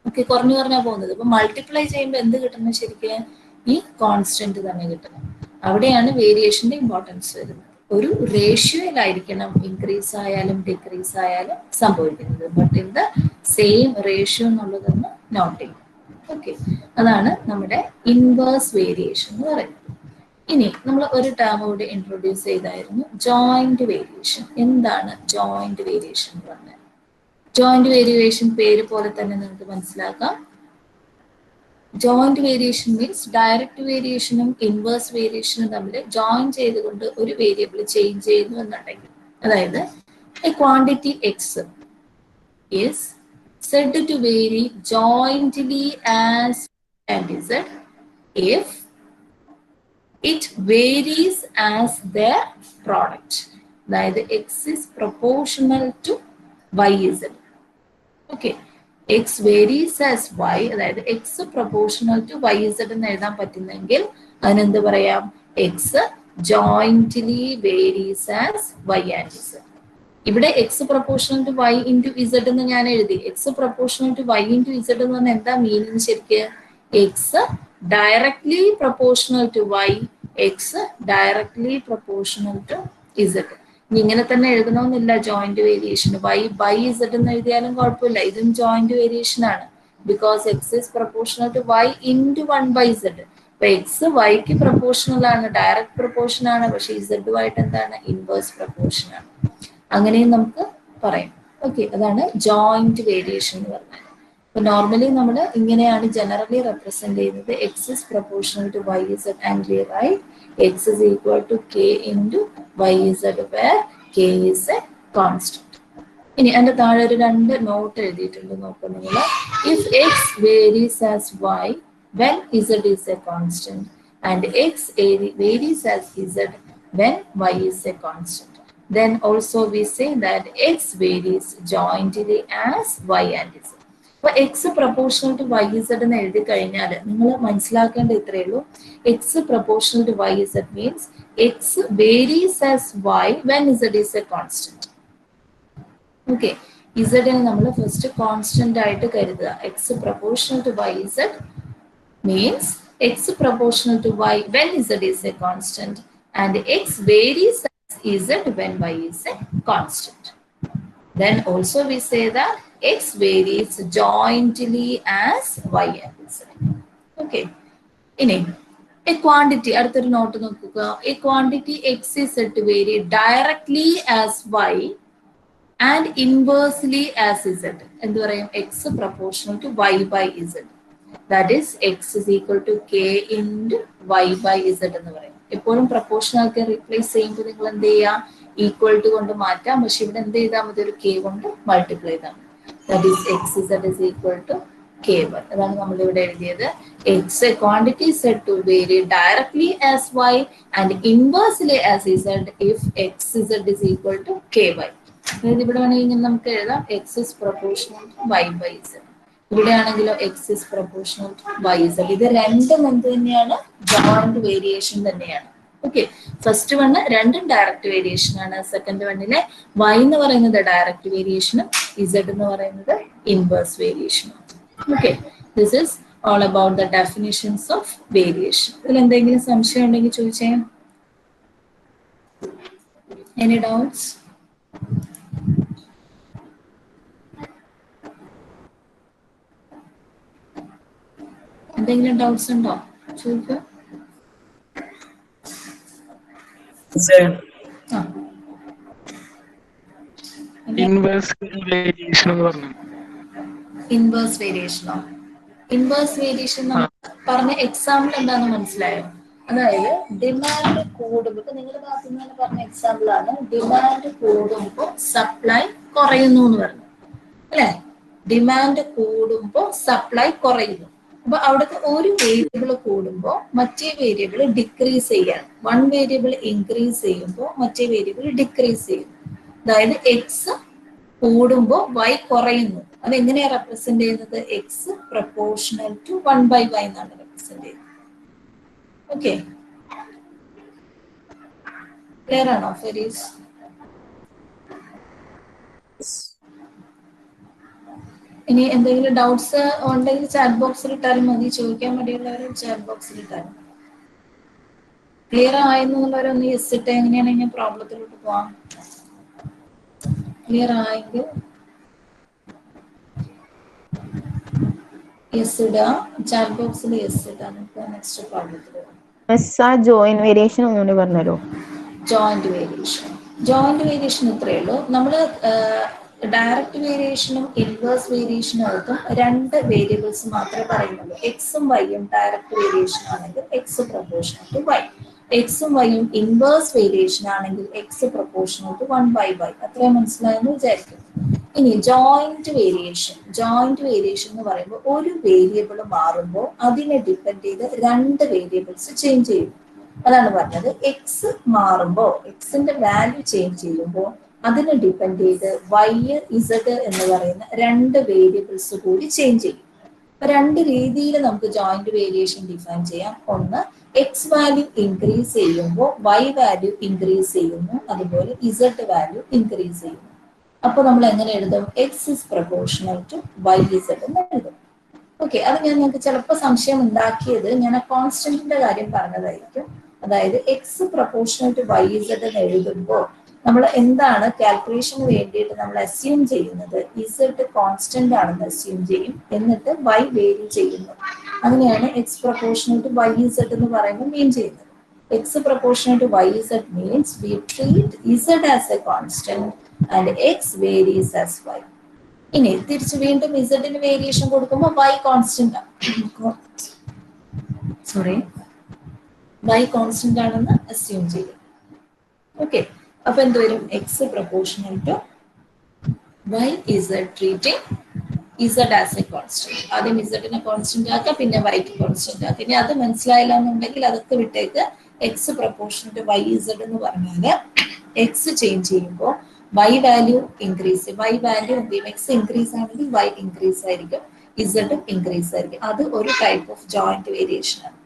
ഓക്കെ, കുറഞ്ഞു കുറഞ്ഞാ പോകുന്നത്. അപ്പൊ മൾട്ടിപ്ലൈ ചെയ്യുമ്പോൾ എന്ത് കിട്ടണം? ശരിക്കും ഈ കോൺസ്റ്റന്റ് തന്നെ കിട്ടണം. അവിടെയാണ് വേരിയേഷന്റെ ഇമ്പോർട്ടൻസ് വരുന്നത്. ഒരു റേഷ്യോയിലായിരിക്കണം ഇൻക്രീസ് ആയാലും ഡിക്രീസ് ആയാലും സംഭവിക്കുന്നത്. But in the same ratio എന്നുള്ളതൊന്ന് നോട്ട് ചെയ്യും. ഓക്കെ, അതാണ് നമ്മുടെ ഇൻവേഴ്സ് വേരിയേഷൻ എന്ന് പറയുന്നത്. ഇനി നമ്മൾ ഒരു ടേം കൂടി ഇൻട്രൊഡ്യൂസ് ചെയ്തായിരുന്നു, ജോയിന്റ് വേരിയേഷൻ. എന്താണ് ജോയിന്റ് വേരിയേഷൻ എന്ന് പറഞ്ഞാൽ? ജോയിന്റ് വേരിയേഷൻ പേര് പോലെ തന്നെ നിങ്ങൾക്ക് മനസ്സിലാക്കാം. ജോയിന്റ് വേരിയേഷൻ മീൻസ് ഡയറക്റ്റ് വേരിയേഷനും ഇൻവേഴ്സ് വേരിയേഷനും തമ്മിൽ ജോയിൻ ചെയ്തുകൊണ്ട് ഒരു വേരിയബിൾ ചേഞ്ച് ചെയ്യുന്നു എന്നുണ്ടെങ്കിൽ, അതായത് a quantity x is said to vary jointly as and z if it varies as their product. അതായത് x is proportional to y z. Okay, x varies as y, അതായത് x proportional to y z എന്ന് എഴുതാൻ പറ്റുന്നെങ്കിൽ അതിനെന്ത് പറയാം? x jointly varies as y and z. ഇവിടെ x proportional to y into z എന്ന് ഞാൻ എഴുതി. x proportional to y into z എന്ന് പറഞ്ഞാൽ എന്താ മീനിങ് ശരിക്ക്? x directly proportional to y, x directly proportional to z. ഇങ്ങനെ തന്നെ എഴുതണമെന്നില്ല joint variation. y by z എന്ന് എഴുതിയാലും കുഴപ്പമില്ല, ഇതും ജോയിന്റ് വേരിയേഷൻ ആണ്. Because x is proportional to y into 1/z. അപ്പൊ x yക്ക് പ്രൊപ്പോർഷണൽ ആണ്, ഡയറക്റ്റ് പ്രൊപ്പോർഷൻ ആണ്, പക്ഷെ z ആയിട്ട് എന്താണ്? ഇൻവേഴ്സ് പ്രൊപ്പോർഷൻ ആണ്. അങ്ങനെയും നമുക്ക് പറയാം. ഓക്കെ, അതാണ് ജോയിന്റ് വേരിയേഷൻ എന്ന് പറഞ്ഞാൽ. അപ്പൊ നോർമലി നമ്മൾ ഇങ്ങനെയാണ് ജനറലി റെപ്രസെന്റ് ചെയ്യുന്നത്. X is proportional to y z and we write x is equal to k into y z where k is a constant. ഇനി അതിന്റെ താഴെ ഒരു 2 നോട്ട് എഴുതിയിട്ടുണ്ട്, നോക്കുക നിങ്ങൾ. If x varies as y when z is a constant and x varies as z when y is a constant, then also we say that x varies jointly as y and z. അപ്പൊ x proportional to y z എന്ന് എഴുതി കഴിഞ്ഞാൽ നിങ്ങൾ മനസ്സിലാക്കേണ്ട ഇത്രയേ ഉള്ളൂ. X proportional to y z means x varies as y when z is a constant. Okay, ഇസഡിനെ നമ്മൾ ഫസ്റ്റ് കോൺസ്റ്റന്റ് ആയിട്ട് കരുതുക. X proportional to y z means x proportional to y when z is a constant and x varies as z when y is a constant. Then also we say that x varies jointly as y and z. Okay. ഇനി a quantity, അടുത്തൊരു not നോക്കുക. A quantity x is said to vary directly as y and inversely as z. എന്ത് പറയും? x proportional to y by z. That is x is equal to k into y by z എന്ന് പറയും. എപ്പോഴും proportional replace ചെയ്യുമ്പോൾ നിങ്ങൾ എന്ത് ചെയ്യുക? Equal to കൊണ്ട് മാറ്റാം. പക്ഷെ ഇവിടെ എന്ത് ചെയ്താൽ മതി? ഒരു കെ കൊണ്ട് മൾട്ടിപ്ലൈ ചെയ്താൽ മതി. That is x z is equal to k1. അതാണ് നമ്മൾ ഇവിടെ എഴുതിയത്. X quantity said to vary directly as y and inversely as z if x z is equal to ky. അതായത് ഇവിടെ വേണമെങ്കിൽ നമുക്ക് എഴുതാം x is proportional to y by z. ഇവിടെ ആണെങ്കിലോ x is proportional to y z. ഇത് രണ്ടും എന്ത് തന്നെയാണ്? ജോയിന്റ് വേരിയേഷൻ തന്നെയാണ്. ഓക്കെ, ഫസ്റ്റ് വണ് രണ്ടും ഡയറക്റ്റ് വേരിയേഷൻ ആണ്. സെക്കൻഡ് വണ്ണിലെ വൈ എന്ന് പറയുന്നത് ഡയറക്റ്റ് വേരിയേഷനും ഇസഡ് എന്ന് പറയുന്നത് ഇൻവേഴ്സ് വേരിയേഷനും. Okay, this is all about the definitions of variation. ഇതിൽ എന്തെങ്കിലും സംശയം ഉണ്ടെങ്കിൽ ചോദിച്ചേ. Any doubts? എന്തെങ്കിലും ഡൗട്ട്സ് ഉണ്ടോ? ചോദിക്കൂ. ഇൻവേഴ്സ് വേരിയേഷൻ പറഞ്ഞു. ഇൻവേഴ്സ് വേരിയേഷനോ? ഇൻവേഴ്സ് വേരിയേഷൻ പറഞ്ഞ എക്സാമ്പിൾ എന്താണെന്ന് മനസ്സിലായോ? അതായത് ഡിമാൻഡ് കൂടുമ്പോൾ, നിങ്ങളുടെ ഭാഗത്ത് നിന്ന് പറഞ്ഞ എക്സാമ്പിൾ ആണ്. ഡിമാൻഡ് കൂടുമ്പോൾ സപ്ലൈ കുറയുന്നു എന്ന് പറഞ്ഞു അല്ലെ? ഡിമാൻഡ് കൂടുമ്പോൾ സപ്ലൈ കുറയുന്നു. അപ്പൊ അവിടുത്തെ ഒരു വേരിയബിൾ കൂടുമ്പോൾ മറ്റേ വേരിയബിൾ ഡിക്രീസ് ചെയ്യാണ്. വൺ വേരിയബിൾ ഇൻക്രീസ് ചെയ്യുമ്പോൾ മറ്റേ വേരിയബിൾ ഡിക്രീസ് ചെയ്യും. അതായത് എക്സ് കൂടുമ്പോൾ വൈ കുറയുന്നു. അതെങ്ങനെയാ റെപ്രസെന്റ് ചെയ്യുന്നത്? എക്സ് പ്രൊപ്പോർഷണൽ ടു 1/y എന്നാണ് റെപ്രസെന്റ് ചെയ്യുന്നത്. ഓക്കെ, ക്ലിയർ ആണോ ഫെരീസ്? ഇനി എന്തെങ്കിലും ഡൗട്ട്സ് ഉണ്ടെങ്കിൽ ചാറ്റ് ബോക്സിൽ ഇട്ടാലും മതി. ചോദിക്കാൻ മടിയുള്ളവർ ചാറ്റ് ബോക്സിൽ ഇട്ടാലും. ക്ലിയർ ആയെന്നുള്ളവരൊന്ന് യെസ് ഇട്ട്, എങ്ങനെയാണെങ്കിൽ ഞാൻ പ്രോബ്ലത്തിലോട്ട് പോവാം. ക്ലിയർ ആയെങ്കിൽ യെസ് ഇടുക, ചാറ്റ് ബോക്സിൽ യെസ് ഇടുക. നമുക്ക് നെക്സ്റ്റ് പ്രോബ്ലത്തിൽ പോകാം. ജോയിൻ വേരിയേഷൻ ഒന്നുകൂടി പറഞ്ഞല്ലോ. Joint variation. ജോയിന്റ് വേരിയേഷൻ ഇത്രയേ ഉള്ളൂ. നമ്മൾ ഡയറക്റ്റ് വേരിയേഷനും ഇൻവേഴ്സ് വേരിയേഷനും ആയിട്ടും രണ്ട് വേരിയബിൾസ് മാത്രമേ പറയുന്നുള്ളൂ. എക്സും വൈയും ഡയറക്റ്റ് വേരിയേഷൻ ആണെങ്കിൽ എക്സ് പ്രൊപ്പോർഷണൽ ടു വൈ, എക്സും വൈയും ഇൻവേഴ്സ് വേരിയേഷൻ ആണെങ്കിൽ എക്സ് പ്രൊപ്പോർഷണൽ ടു 1/y. അത്രയും മനസ്സിലായെന്ന് വിചാരിക്കും. ഇനി ജോയിന്റ് വേരിയേഷൻ. ജോയിന്റ് വേരിയേഷൻ എന്ന് പറയുമ്പോൾ ഒരു വേരിയബിൾ മാറുമ്പോൾ അതിനെ ഡിപ്പെൻഡ് ചെയ്ത് രണ്ട് വേരിയബിൾസ് ചേഞ്ച് ചെയ്യും. അതാണ് പറഞ്ഞത്. എക്സ് മാറുമ്പോൾ, എക്സിന്റെ വാല്യൂ ചേഞ്ച് ചെയ്യുമ്പോൾ അതിനെ ഡിപ്പെൻഡ് ചെയ്ത് വൈ, ഇസഡ് എന്ന് പറയുന്ന രണ്ട് വേരിയബിൾസ് കൂടി ചേഞ്ച് ചെയ്യും. അപ്പൊ രണ്ട് രീതിയിൽ നമുക്ക് ജോയിന്റ് വേരിയേഷൻ ഡിഫൈൻ ചെയ്യാം. ഒന്ന്, എക്സ് വാല്യൂ ഇൻക്രീസ് ചെയ്യുമ്പോൾ വൈ വാല്യൂ ഇൻക്രീസ് ചെയ്യുന്നു, അതുപോലെ ഇസഡ് വാല്യൂ ഇൻക്രീസ് ചെയ്യുന്നു. അപ്പൊ നമ്മൾ എങ്ങനെ എഴുതും? X is proportional to y z എന്ന് എഴുതും. ഓക്കെ, അത് ഞാൻ നിങ്ങൾക്ക് ചിലപ്പോൾ സംശയം ഉണ്ടാക്കിയത് ഞാൻ ആ കോൺസ്റ്റന്റിന്റെ കാര്യം പറഞ്ഞതായിരിക്കും. അതായത് x proportional to y z എന്ന് എഴുതുമ്പോൾ നമ്മൾ എന്താണ് കാൽക്കുലേഷന് വേണ്ടിയിട്ട് നമ്മൾ അസ്യൂം ചെയ്യുന്നത്? ഇസഡ് കോൺസ്റ്റന്റ് ആണെന്ന് അസ്യൂം ചെയ്യും, എന്നിട്ട് വൈ വേരി ചെയ്യുന്നു. അങ്ങനെയാണ് x proportional to y z എന്ന് പറയുമ്പോൾ മീൻ ചെയ്യുന്നത്. X proportional to y z means we treat z as a constant and x varies as y. ഇനി തിരിച്ച് വീണ്ടും ഇസഡിന് വേരിയേഷൻ കൊടുക്കുമ്പോൾ y constant, sorry, y constant ആണെന്ന് അസ്യൂം ചെയ്യും. ഓക്കെ, അപ്പൊ എന്ത് വരും? X proportional to y z treating z as a constant. ആദ്യം ഇസഡിനെ കോൺസ്റ്റന്റ് ആക്കുക, പിന്നെ വൈക്ക് കോൺസ്റ്റന്റ് ആക്കുക. ഇനി അത് മനസ്സിലായില്ല എന്നുണ്ടെങ്കിൽ അതൊക്കെ വിട്ടേക്ക്. X proportional to y z എന്ന് പറഞ്ഞാല് എക്സ് ചേഞ്ച് ചെയ്യുമ്പോൾ വൈ വാല്യൂ ഇൻക്രീസ് ചെയ്യും. വൈ വാല്യൂ എന്ത് ചെയ്യും? എക്സ് ഇൻക്രീസ് ആണെങ്കിൽ വൈ ഇൻക്രീസ് ആയിരിക്കും, ഇസഡും ഇൻക്രീസ് ആയിരിക്കും. അത് ഒരു ടൈപ്പ് ഓഫ് ജോയിന്റ് വേരിയേഷൻ ആണ്.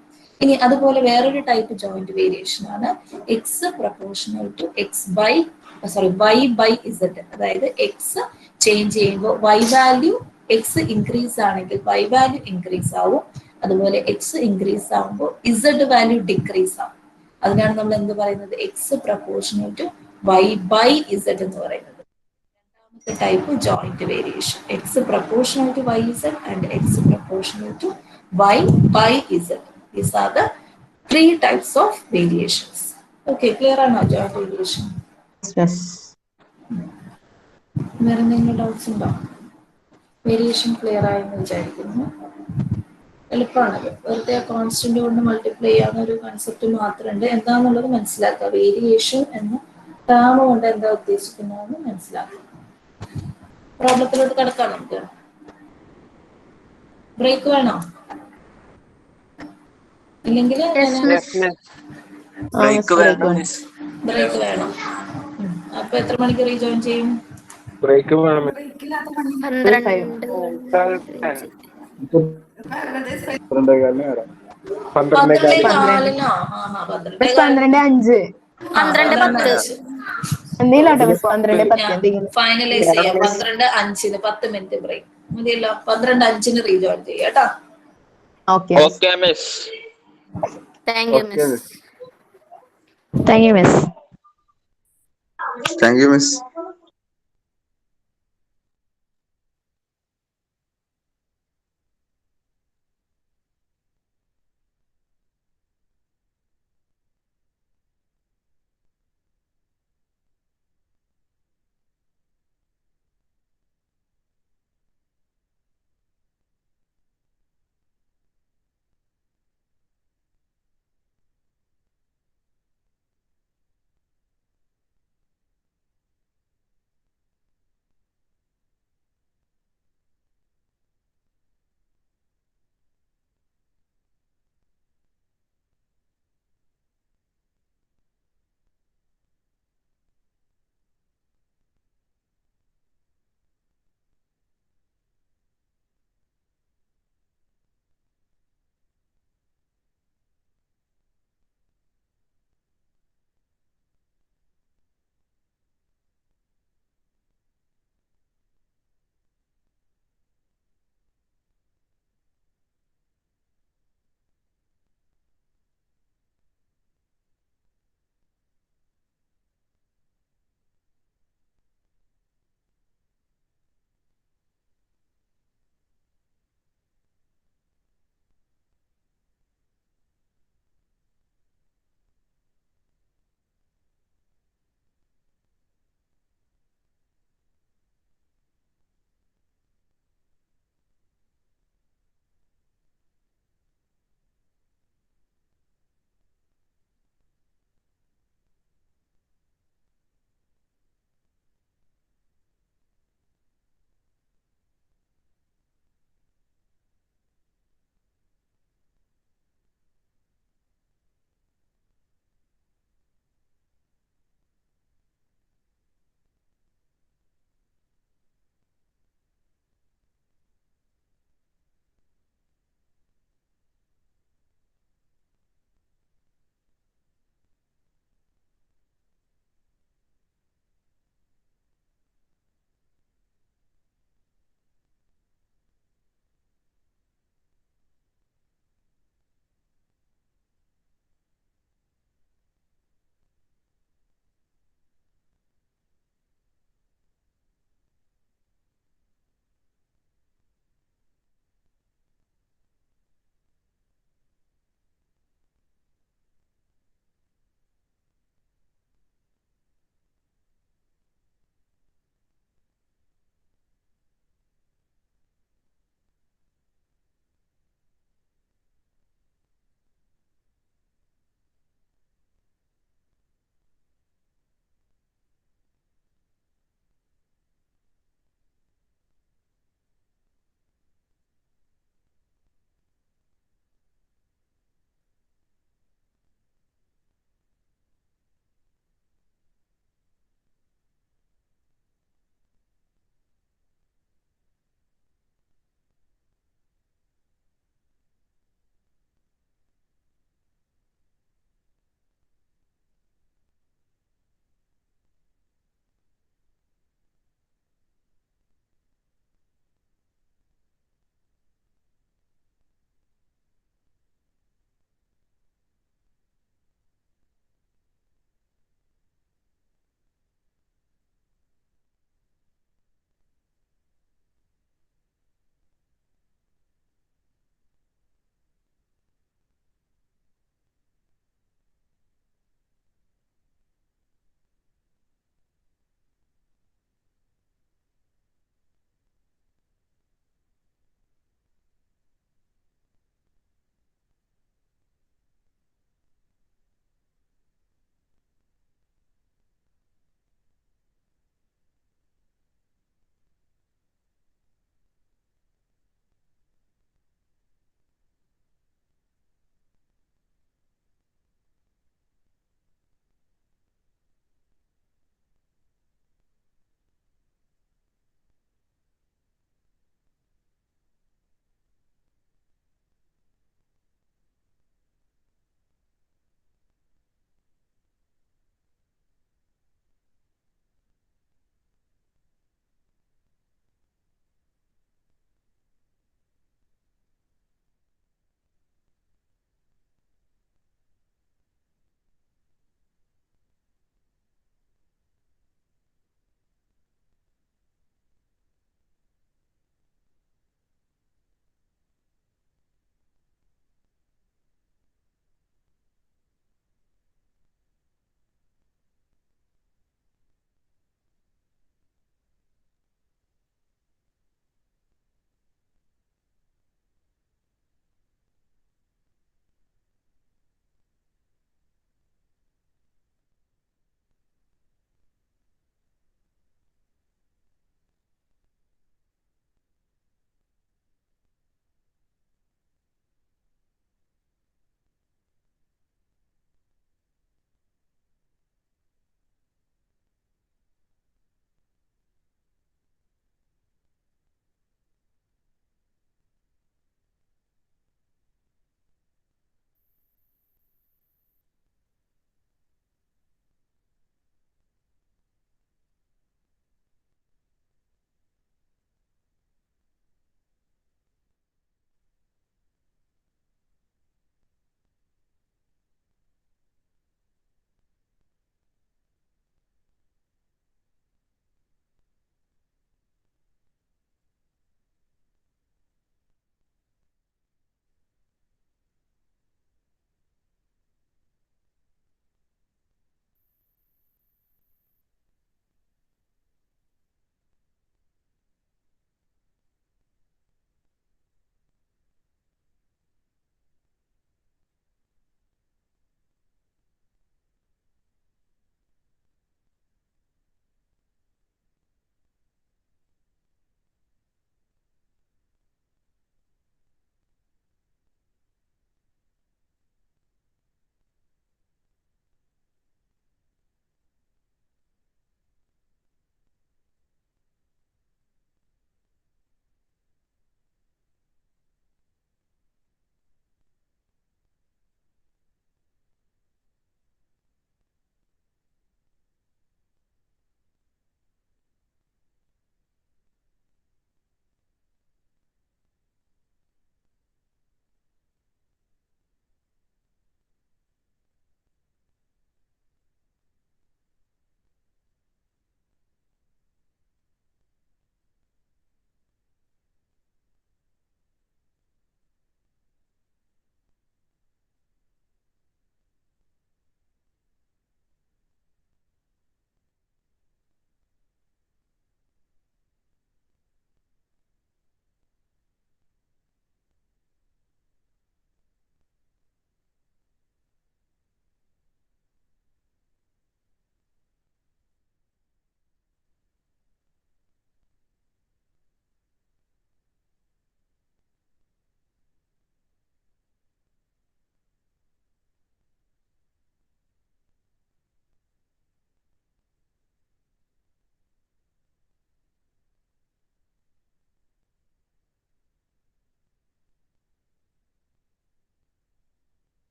ഇനി അതുപോലെ വേറൊരു ടൈപ്പ് ജോയിന്റ് വേരിയേഷൻ ആണ് x proportional to x by y by z. അതായത് എക്സ് ചേഞ്ച് ചെയ്യുമ്പോൾ വൈ വാല്യൂ, എക്സ് ഇൻക്രീസ് ആണെങ്കിൽ വൈ വാല്യൂ ഇൻക്രീസ് ആവും, അതുപോലെ എക്സ് ഇൻക്രീസ് ആവുമ്പോൾ ഇസഡ് വാല്യൂ ഡിക്രീസ് ആവും. അതിനാണ് നമ്മൾ എന്ത് പറയുന്നത്? X proportional to y by z എന്ന് പറയുന്നത്. രണ്ടാമത്തെ type joint variation, x proportional to y z and x proportional to y by z. These are the three types of variations. Okay, clear ആണോ joint variation? വേറെ എന്തെങ്കിലും doubts ഉണ്ടോ? Variation clear ആയെന്ന് വിചാരിക്കുന്നു. എളുപ്പമാണത്. വെറുതെ കോൺസ്റ്റന്റ് കൊണ്ട് മൾട്ടിപ്ലൈ ചെയ്യാവുന്ന ഒരു കൺസെപ്റ്റ് മാത്രമുണ്ട്. എന്താണെന്നുള്ളത് മനസ്സിലാക്കുക. വേരിയേഷൻ എന്ന ടേം കൊണ്ട് എന്താ ഉദ്ദേശിക്കുന്നതെന്ന് മനസ്സിലാക്കുക. പ്രോബ്ലത്തിലോട്ട് കിടക്കാം. നമുക്ക് ബ്രേക്ക് വേണോ? ഇല്ലെങ്കിൽ ബ്രേക്ക് വേണം. ബ്രേക്ക് വേണം. അപ്പൊ എത്ര മണിക്ക് റീജോയിൻ ചെയ്യും? ബ്രേക്ക് വേണം. 12:15 വരാം. 12:15. 12:15. 12:05. 12:10. എന്തെങ്കിലും 12:10 ഫൈനലൈസ് ചെയ്യാം. 12:05 10 മിനിറ്റ് ബ്രേക്ക് മതിയല്ലോ. 12:05 റീജോയിൻ ചെയ്യാം കേട്ടോ. Okay miss. Thank you miss. Thank you miss. Thank you miss.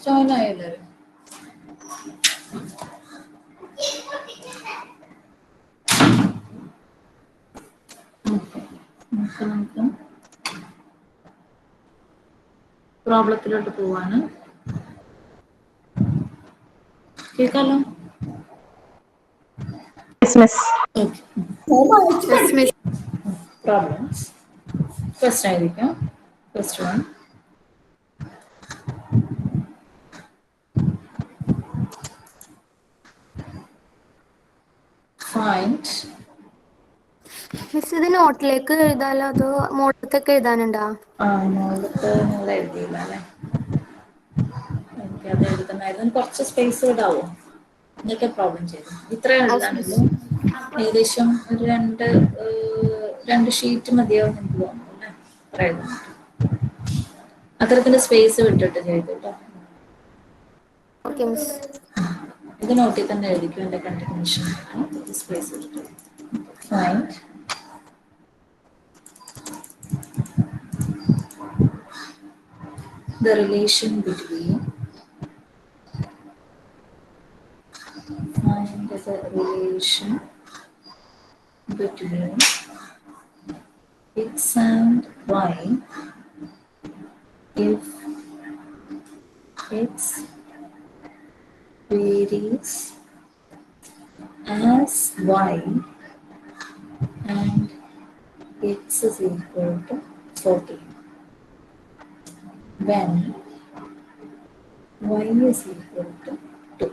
Join ആയല്ലോ. നമുക്ക് പ്രോബ്ലത്തിലോട്ട് പോവാണ്. കേൾക്കാലോ? Yes, miss. പ്രോബ്ലംസ് ഫസ്റ്റ് ആയിരിക്കും. First one, find. മിസ് ഇത് നോട്ടിലേക്ക് എഴുതാലോ അതോ മോളത്തേക്ക് എഴുതാനുണ്ടോ? മുകളിലത്തെ നിങ്ങൾ എഴുതിയില്ല അല്ലേ? എനിക്കത് എഴുതണമായിരുന്നു. കുറച്ച് സ്പേസ് ഇടാവോ? ഇതൊക്കെ പ്രോബ്ലം ചെയ്തു. ഇത്രയും എഴുതാനുള്ളൂ. ഏകദേശം ഒരു രണ്ട് ഷീറ്റ് മതിയാവും എനിക്ക് തോന്നുന്നു അല്ലേ? ഇത്ര എഴുതാൻ അത്തരത്തിന്റെ സ്പേസ് വിട്ടിട്ട് ചെയ്തു കേട്ടോ. Okay miss. ഇത് നോട്ടിൽ തന്നെ എഴുതിക്കും. എൻ്റെ കണ്ടിന്യൂഷൻ സ്പേസ് വിട്ടിട്ട്. Find the relation between x and y if x varies as y and x is equal to 40 when y is equal to 2.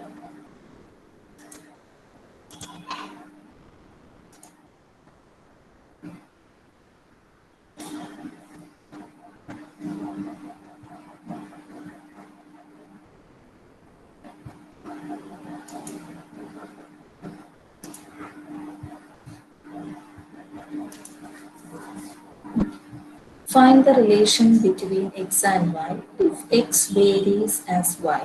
Find the relation between x and y if x varies as y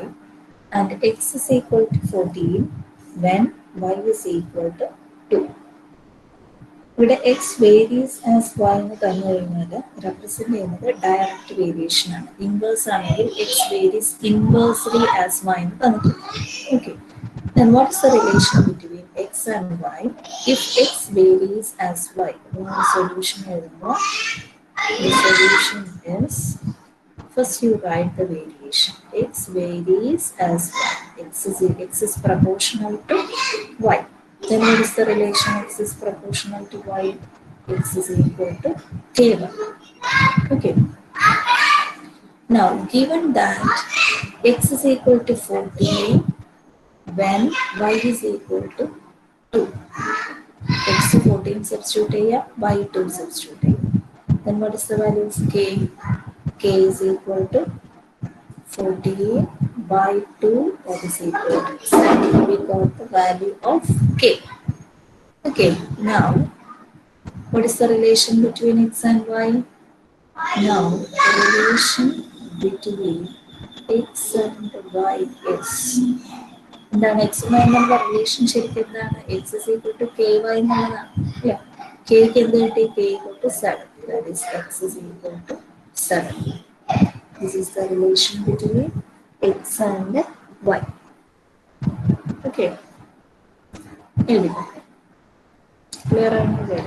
and x is equal to 14 when y is equal to 2. ഇവിടെ X varies as y എന്ന് തന്നു കഴിഞ്ഞാൽ represent ചെയ്യുന്നത് direct variation ആണ്. Inverse ആണെങ്കിൽ x varies inversely as y എന്ന് തന്നിട്ടുണ്ട്. Okay, then what is the relation between x and y if x varies as y? Solution എഴുതുമ്പോൾ the solution is, first you write the variation. X varies as y. X is proportional to y. Then what is the relation? X is proportional to y. X is equal to k1. Okay. Now, given that x is equal to 14 when y is equal to 2. X 14 substitute here, y 2 substitute here. Then what is the value of k? K is equal to 48 by 2, that is equal to 7. We got the value of k. Okay, now what is the relation between x and y? Now the relation between x and y is, എന്താണ് x എന്നുള്ള relation ശരിക്കും എന്താണ്? x is equal to ky എന്നുള്ളതാണ്. അല്ലേ? k ക്ക് എന്ത് കിട്ടി? k equal to 7. That is x is equal to 7. This is the relation between x and y. Okay. എഴുതിക്കോ. ക്ലിയർ ആണെന്ന്.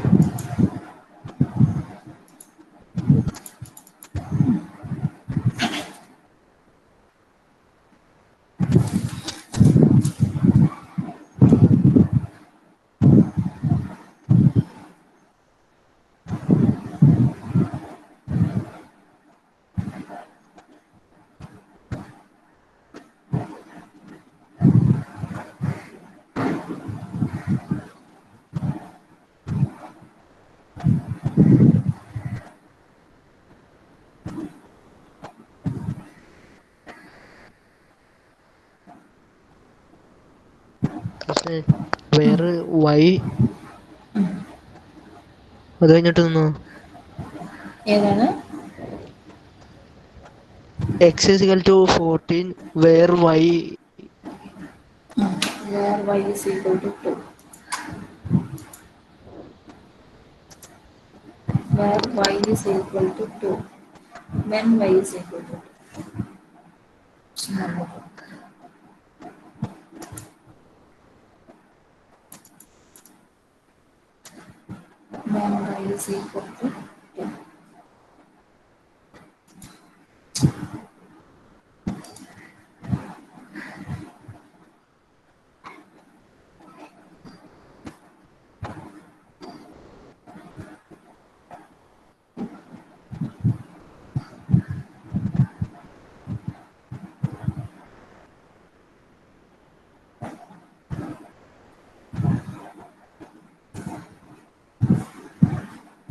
വേറെ വൈ അത് കഴിഞ്ഞിട്ട് നിന്നോ? ഏതാണ്? X is equal to 14 where y where y is equal to 2. Where y is equal to 2. When y is equal to 2. Question വന്നത്. When y is equal to 2.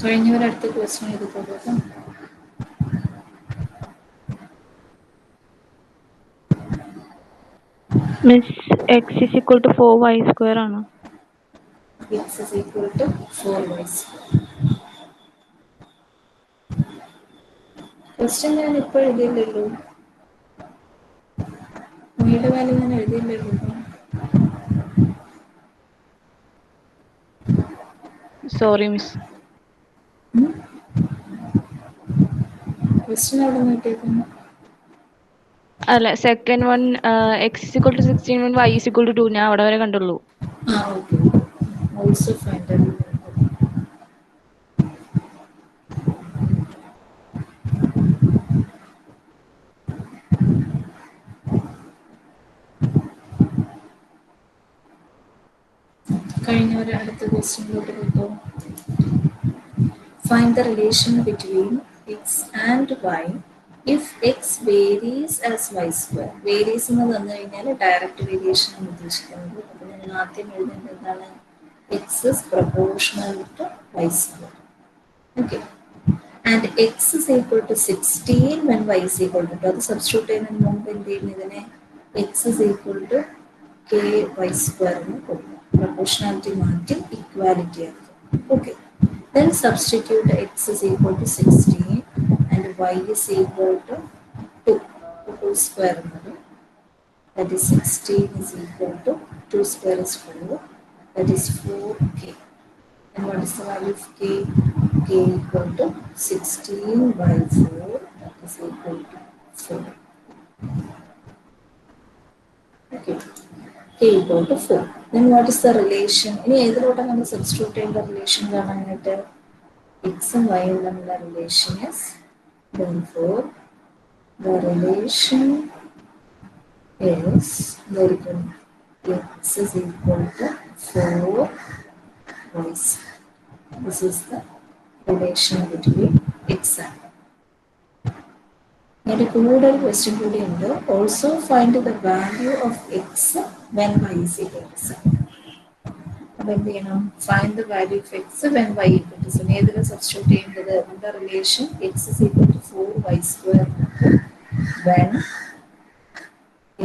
കഴിഞ്ഞവരടുത്ത question ചെയ്തിട്ടുള്ളത്. Miss x is equal to 4y square ആണ്. X is equal to 4y. Question ഞാൻ ഇപ്പോൾ എഴുതിയില്ലല്ലോ. y-യുടെ value ഞാൻ എഴുതിയില്ലല്ലോ. Sorry miss. Question അവിടെ നോക്കിയേക്കുന്നു. അല്ല second one x is equal to 16 y is equal to 2 ഞാൻ അവിടെ വരെ കണ്ടുള്ളൂ. ഓക്കെ. ഓൾസോ ഫൈൻഡ് ദ കഴിഞ്ഞവരെ അടുത്ത ക്വസ്റ്റ്യനിലോട്ട് കിട്ടും. Find the relation between x and y if x varies as y square. Varies എന്ന് തന്നു കഴിഞ്ഞാൽ ഡയറക്റ്റ് വേരിയേഷൻ ആണ് ഉദ്ദേശിക്കുന്നത്. അപ്പോൾ നമ്മൾ ആദ്യം എഴുതേണ്ടത് എന്താണ്? x is proportional to y square. Okay. And x is equal to 16 when y is equal to 2. അത് സബ്സ്റ്റിറ്റ്യൂട്ട് ചെയ്യുന്നതിന് മുമ്പ് എന്ത് ചെയ്യുന്നു? ഇതിനെ x is equal to k y square എന്ന് കൊടുക്കും. പ്രൊപ്പോർഷണാലിറ്റി മാറ്റി ഇക്വാലിറ്റി ആക്കും. Okay. Then substitute x is equal to 16 and y is equal to 2. 2 square another. That is 16 is equal to 2 square is 4. That is 4k. And what is the value of k? K equal to 16 by 4. That is equal to 4. Okay. K equal to 4. Then what is the relation? ഇനി ഏതിലോട്ടാണ് നമ്മൾ substitute ചെയ്യേണ്ട relation കാണാനായിട്ട്? x and y തമ്മിലുള്ള relation is, therefore the relation is very good. X is equal to 4y. This is the relation between x and y. And കൂടുതൽ question കൂടി ഉണ്ട്. Also find the value of x when y is equal to 7. അപ്പോൾ എന്ത് ചെയ്യണം? Find the value of x when y equal to 7. ഏതിലാണ് substitute ചെയ്യേണ്ടത്? നമ്മുടെ relation x is equal to 4y square when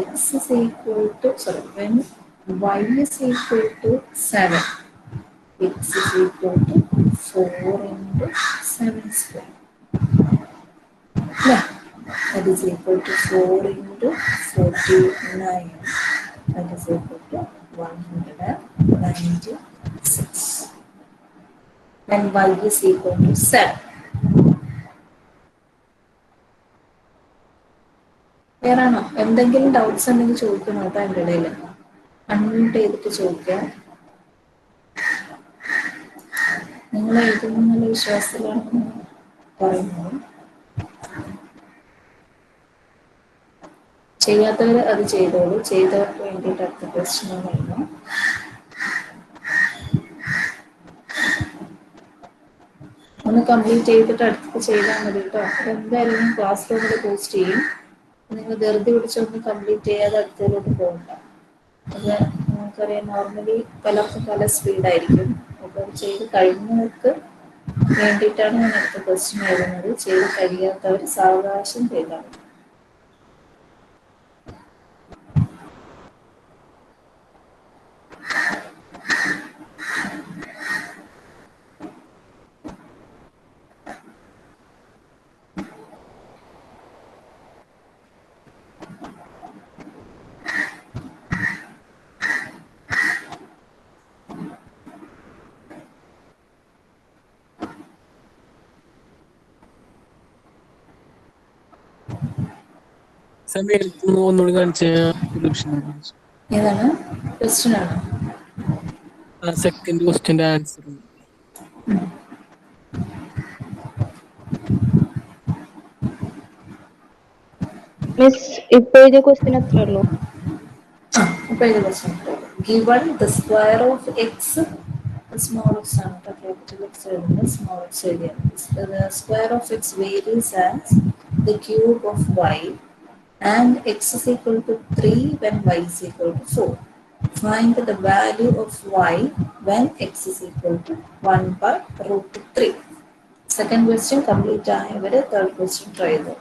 x is equal to when y is equal to 7. X is equal to 4 into 7 square. Yeah. That is equal to 4 into 49. That is equal to 196. Then y is equal to 7. വേറാണോ? എന്തെങ്കിലും doubts ഉണ്ടെങ്കിൽ ചോദിക്കണം കേട്ടോ. എൻ്റെ ഇടയിൽ unmute ചെയ്തിട്ട് ചോദിക്കാം. നിങ്ങൾ എഴുതുന്നുള്ള വിശ്വാസത്തിലാണ് പറയുന്നത്. ചെയ്യാത്തവർ അത് ചെയ്തോളൂ. ചെയ്തവർക്ക് വേണ്ടിയിട്ട് അടുത്ത ക്വസ്റ്റ്യൻ വേണം. ഒന്ന് കംപ്ലീറ്റ് ചെയ്തിട്ട് അടുത്ത് ചെയ്താൽ മതി കേട്ടോ. അപ്പോൾ എന്തായാലും ഞാൻ ക്ലാസ് റൂമിൽ പോസ്റ്റ് ചെയ്യും. നിങ്ങൾ ധൃതി പിടിച്ചൊന്ന് കംപ്ലീറ്റ് ചെയ്യാതെ അടുത്തതിലോട്ട് പോകണ്ട. അത് നമുക്കറിയാം, നോർമലി പലർക്കും പല സ്പീഡായിരിക്കും. അപ്പോൾ അത് ചെയ്ത് കഴിഞ്ഞവർക്ക് വേണ്ടിയിട്ടാണ് ഞാൻ അടുത്ത ക്വസ്റ്റ്യൻ എഴുതുന്നത്. ചെയ്ത് കഴിയാത്തവർ സാവകാശം ചെയ്താൽ മതി. ഒന്നുകൂടി കാണിച്ച ഏതാണ് ക്വസ്റ്റ്യൻ ആണ്? Second ക്വസ്റ്റ്യന്റെ answer. മിസ് ഇപ്പൊ എഴുതിയ ക്വസ്റ്റ്യൻ അത്രേ ഉള്ളൂ. ഇപ്പൊ ഇത് question given the square of x small x ആണ്, ക്യാപിറ്റൽ എക്സ് എഴുതുന്നത് സ്മോൾ എക്സ് എഴുതിയാണ്. Square of x varies as the cube of y and x is equal to 3 when y is equal to 4. Find the value of y when x is equal to 1 by root 3. Second question complete ആയവരെ third question try ചെയ്തു.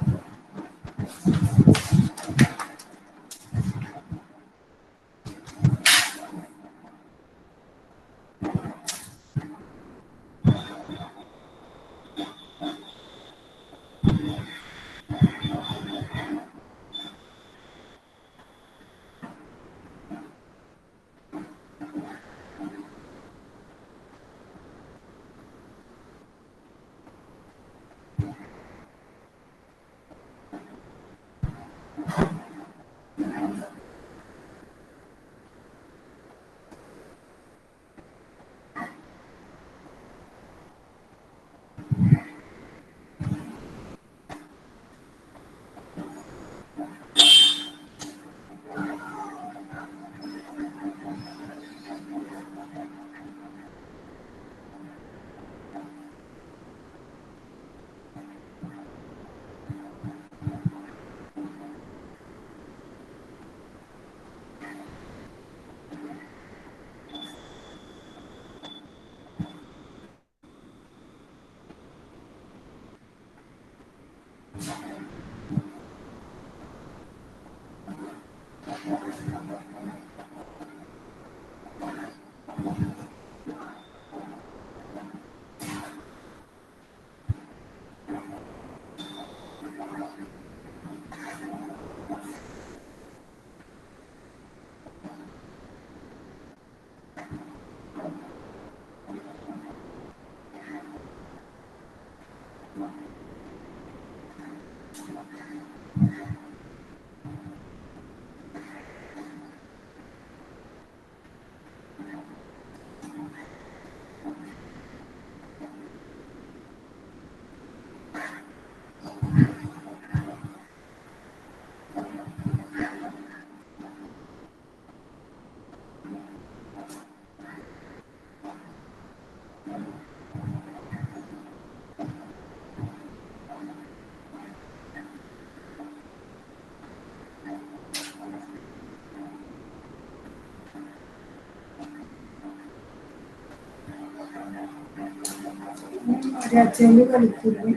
രാജ്യാന്തര കളിക്കുന്നു.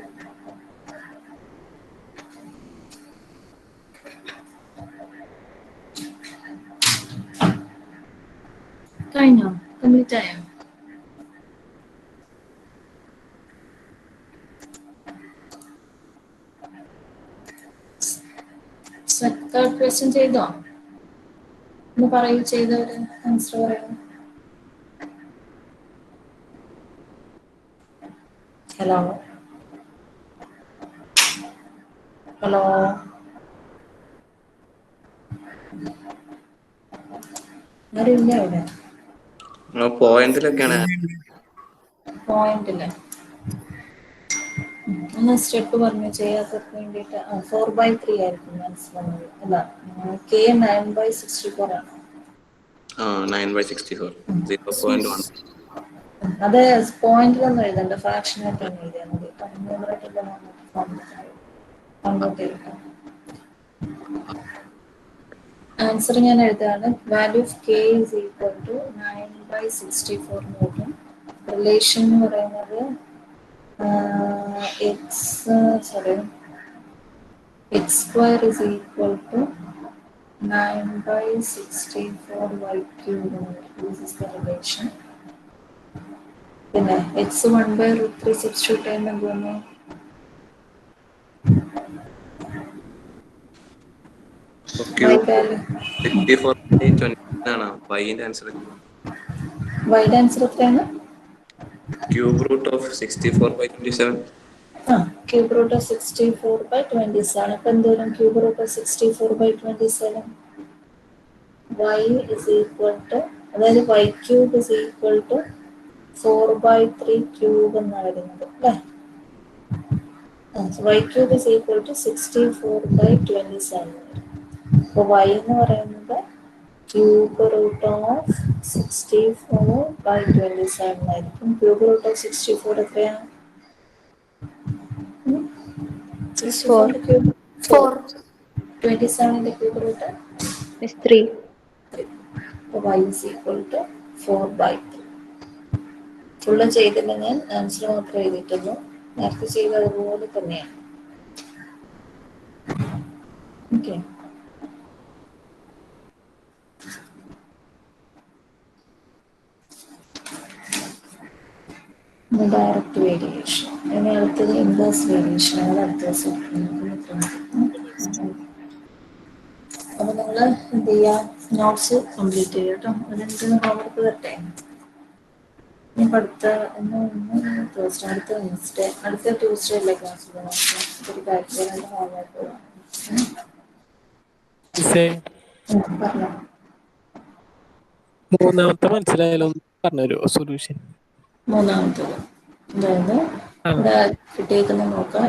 കഴിഞ്ഞോ? Complete ആയോ? Third question ചെയ്തോ? ഒന്ന് പറയൂ, ചെയ്തവര് answer പറയൂ. Hello hello ആരുമില്ല അവിടെ? പോയിന്റിലൊക്കെയാണ്. പോയിന്റില് ഒന്ന് സ്റ്റെപ്പ് പറഞ്ഞു ചെയ്യാത്തവർക്ക് വേണ്ടിയിട്ട്. 4/3 ആയിരിക്കും മനസ്സിലാവുന്നത്. അല്ല, K 9/64 ആണ്. 9/64 0.1. അത് പോയിന്റിലൊന്നും എഴുതണ്ട, ഫ്രാക്ഷൻ ആയിട്ട് തന്നെ എഴുതിയാൽ മതി. ആൻസർ ഞാൻ എഴുതാണ്. Value of K is equal to 9/64 newton. Relation എന്ന് പറയുന്നത് x square is equal to 9/64 y cube. This is the relation. പിന്നെ x 1/√3 സബ്സ്റ്റിറ്റ്യൂട്ട് ചെയ്യുമ്പോൾ തോന്നുന്നു വൈന്റെ ആൻസർ എത്രയാണ്? Cube root of 64/27. Cube root of 64/27. അപ്പൊ എന്തോരം cube root of 64/27? y is equal to, അതായത് y cube is equal to 4/3 cube എന്നാണ് വരുന്നത് അല്ലേ? y cube is equal to 64/27. അപ്പൊ y എന്ന് പറയുന്നത് ക്യൂബ് റൂട്ട് ഓഫ് 64/27 ആയിരിക്കും. ക്യൂബ് റൂട്ട് ഓഫ് 64 എത്രയാണ്? 64ന്റെ ക്യൂബ് 4. 27ന്റെ ക്യൂബ് റൂട്ട് Is 3. അപ്പോൾ y is equal to 4/3. Full ചെയ്തില്ല, ഞാൻ ആൻസർ മാത്രമേ എഴുതിയിട്ടുള്ളൂ. നേരത്തെ ചെയ്ത അതുപോലെ തന്നെയാണ്. Okay, direct variation. ഇനി അടുത്തത് ഇൻവേഴ്സ് വേരിയേഷൻ. അത് അടുത്ത ദിവസം അപ്പൊ നിങ്ങൾ എന്ത് ചെയ്യുക, നോട്ട്സ് കംപ്ലീറ്റ് ചെയ്യുക കേട്ടോ. അതെനിക്ക് ഹോംവർക്ക് തരട്ടെ. ഇനി അടുത്ത ട്യൂസ്ഡേ, അടുത്ത വെൻസ്ഡേ, അടുത്ത ട്യൂസ്ഡേ അല്ലേ ക്ലാസ് ഒരു കാര്യം ഹോംവർക്ക് പറഞ്ഞോ. മൂന്നാമത്തെ മനസ്സിലായാലോ, പറഞ്ഞുതരുമോ സൊല്യൂഷൻ? മൂന്നാമത്തത് അതായത് ഇവിടെ കിട്ടിയേക്കുന്ന നോക്കാം.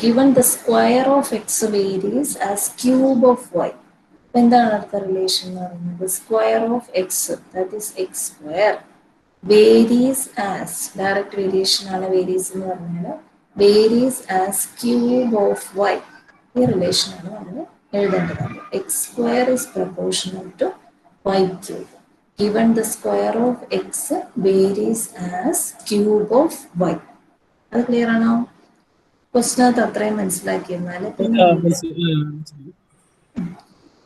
Given the square of x varies as cube of y. എന്താണ് അടുത്ത റിലേഷൻ എന്ന് പറയുന്നത്? Square of x, that is x square, varies as, direct variation ആണ് വേരീസ് എന്ന് പറഞ്ഞാൽ, varies as cube of y. ഈ റിലേഷൻ ആണ് നമ്മൾ എഴുതേണ്ടത്. X square is proportional to y cube. Given the square of x varies as cube of y. അത് clear ആണോ? ക്വസ്റ്റിനകത്ത് അത്രയും മനസ്സിലാക്കിയിരുന്നാൽ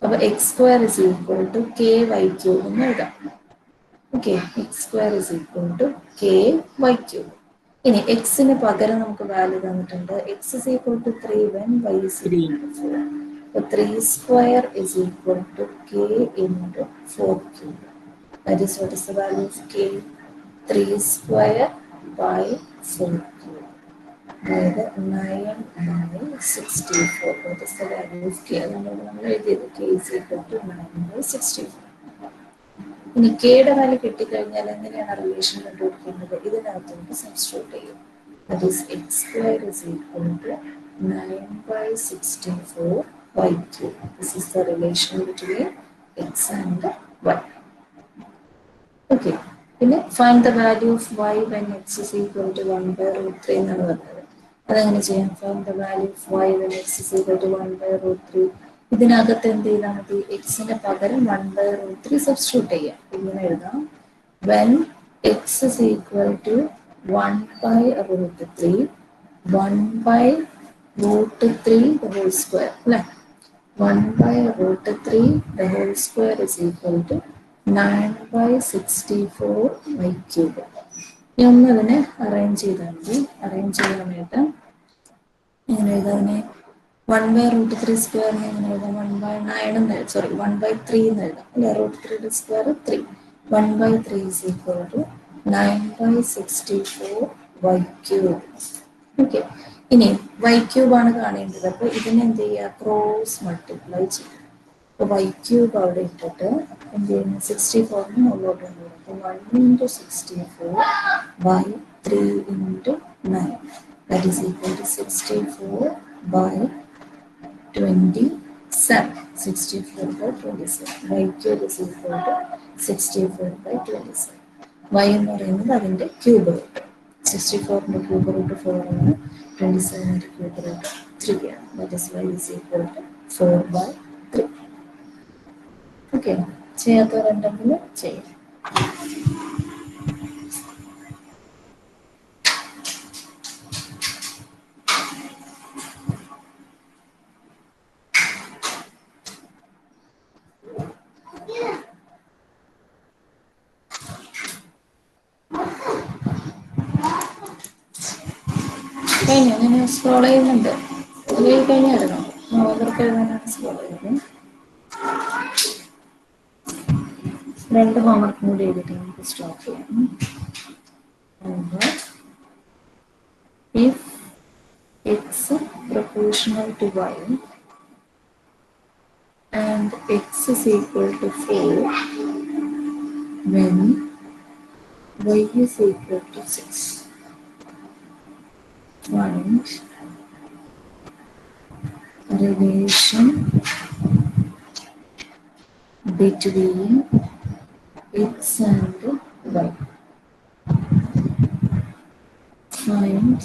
അപ്പൊ x square is equal to k y cube എന്ന് എഴുതാം. Okay, x square is equal to k y cube. ഇനി എക്സിന് പകരം നമുക്ക് വാല്യൂ തന്നിട്ടുണ്ട്. X is equal to 3 when y is equal to 4. അപ്പൊ 3 square is equal to k into 4 cube. That is, what is the value of k? 3 square by 4 cube. അതായത് 9/64. What is the value of k? നമ്മൾ എഴുതിയത് k is equal to 9/64. ഇനി കെയുടെ value കിട്ടിക്കഴിഞ്ഞാൽ എങ്ങനെയാണ് relation കണ്ടുപിടിക്കുന്നത്? ഇതിനകത്ത് നമുക്ക് സബ്സ്റ്റിറ്റ്യൂട്ട് ചെയ്യും. That is, x square is equal to 9/64 y cube. This is the relation between x and y. Okay, പിന്നെ find the value of y when x is equal to 1/√3 എന്നാണ് പറഞ്ഞത്. അതെങ്ങനെ ചെയ്യാം? Find the value of y when x is equal to 1/√3. ഇതിനകത്ത് എന്ത് ചെയ്താൽ മതി? എക്സിന്റെ പകരം 1/√3 സബ്സ്റ്റിറ്റ്യൂട്ട് ചെയ്യാം. ഇങ്ങനെ എഴുതാം, when x is equal to 1/√3, 1/√3 the whole square, അല്ലേ? 1/√3 the whole square is equal to 9/64 y cube. ഇനി ഒന്ന് അതിനെ അറേഞ്ച് ചെയ്താൽ മതി. അറേഞ്ച് ചെയ്യാനായിട്ട് എങ്ങനെ എഴുതാനെ? 1/√3 സ്ക്വയറിനെ എങ്ങനെ എഴുതാം? 1/9 എന്ന് എഴുതാം, സോറി 1/3 എന്ന് എഴുതാം അല്ലെ? √3 square 3. 1/3 is equal to 9/64 y cube. Okay, ഇനി y cube ആണ് കാണേണ്ടത്. അപ്പൊ ഇതിനെ എന്ത് ചെയ്യുക? ക്രോസ് മൾട്ടിപ്ലൈ ചെയ്യും. അപ്പോൾ y cube അവിടെ ഇട്ടിട്ട് എന്ത് ചെയ്യുന്നു? 64ന് മുകളിലോട്ട് കൊണ്ടുവരും. അപ്പോൾ 1 × 64/3 × 9, that is equal to 64/27. 64/27. y cube is equal to 64/27. y എന്ന് പറയുന്നത് അതിൻ്റെ ക്യൂബ് റൂട്ട്. 64ന്റെ ക്യൂബ് റൂട്ട് 4 ആണ്. 27ന്റെ ക്യൂബ് റൂട്ട് 3 ആണ്. that is y is equal to 4/3. Okay, ചെയ്യാത്തവരുണ്ടെങ്കിൽ ചെയ്യാം. കഴിഞ്ഞു, ഞാൻ സ്ക്രോൾ ചെയ്യുന്നുണ്ട്. അത് കഴിഞ്ഞായിരുന്നോ? അവർക്ക് എഴുതാനാണ് സ്ക്രോൾ ചെയ്യുന്നത്. 2 ഹോംവർക്കും കൂടി എഴുതിയിട്ട് നമുക്ക് സ്റ്റോപ്പ് ചെയ്യാം. if x proportional to y and x is equal to 4 when y is equal to 6. Find relation between x and y. Find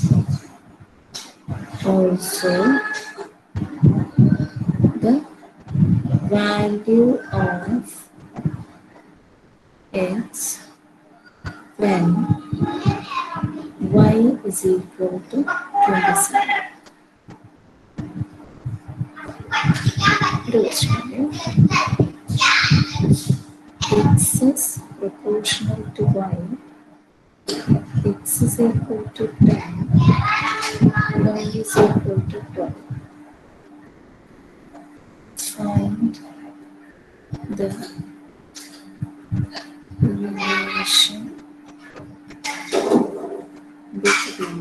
also the value of x when y is equal to 27. X is proportional to y, x is equal to 10, y is equal to 12. Find the relation between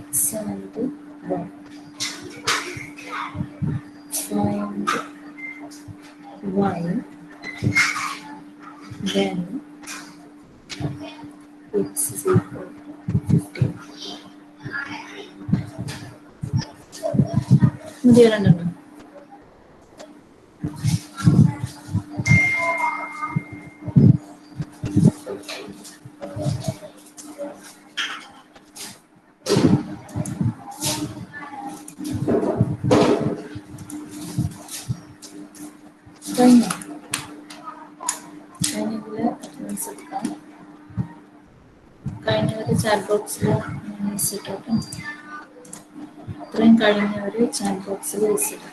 x and y. Find y when x is equal to 15. മതിയോ രണ്ടെണ്ണം? കഴിഞ്ഞോ? കഴിഞ്ഞതിൽ attendance എടുക്കാം. കഴിഞ്ഞവർ chat ബോക്സിൽ ഇട്ടോട്ടെ. ഇത്രയും കഴിഞ്ഞവർ chat ബോക്സിൽ visit.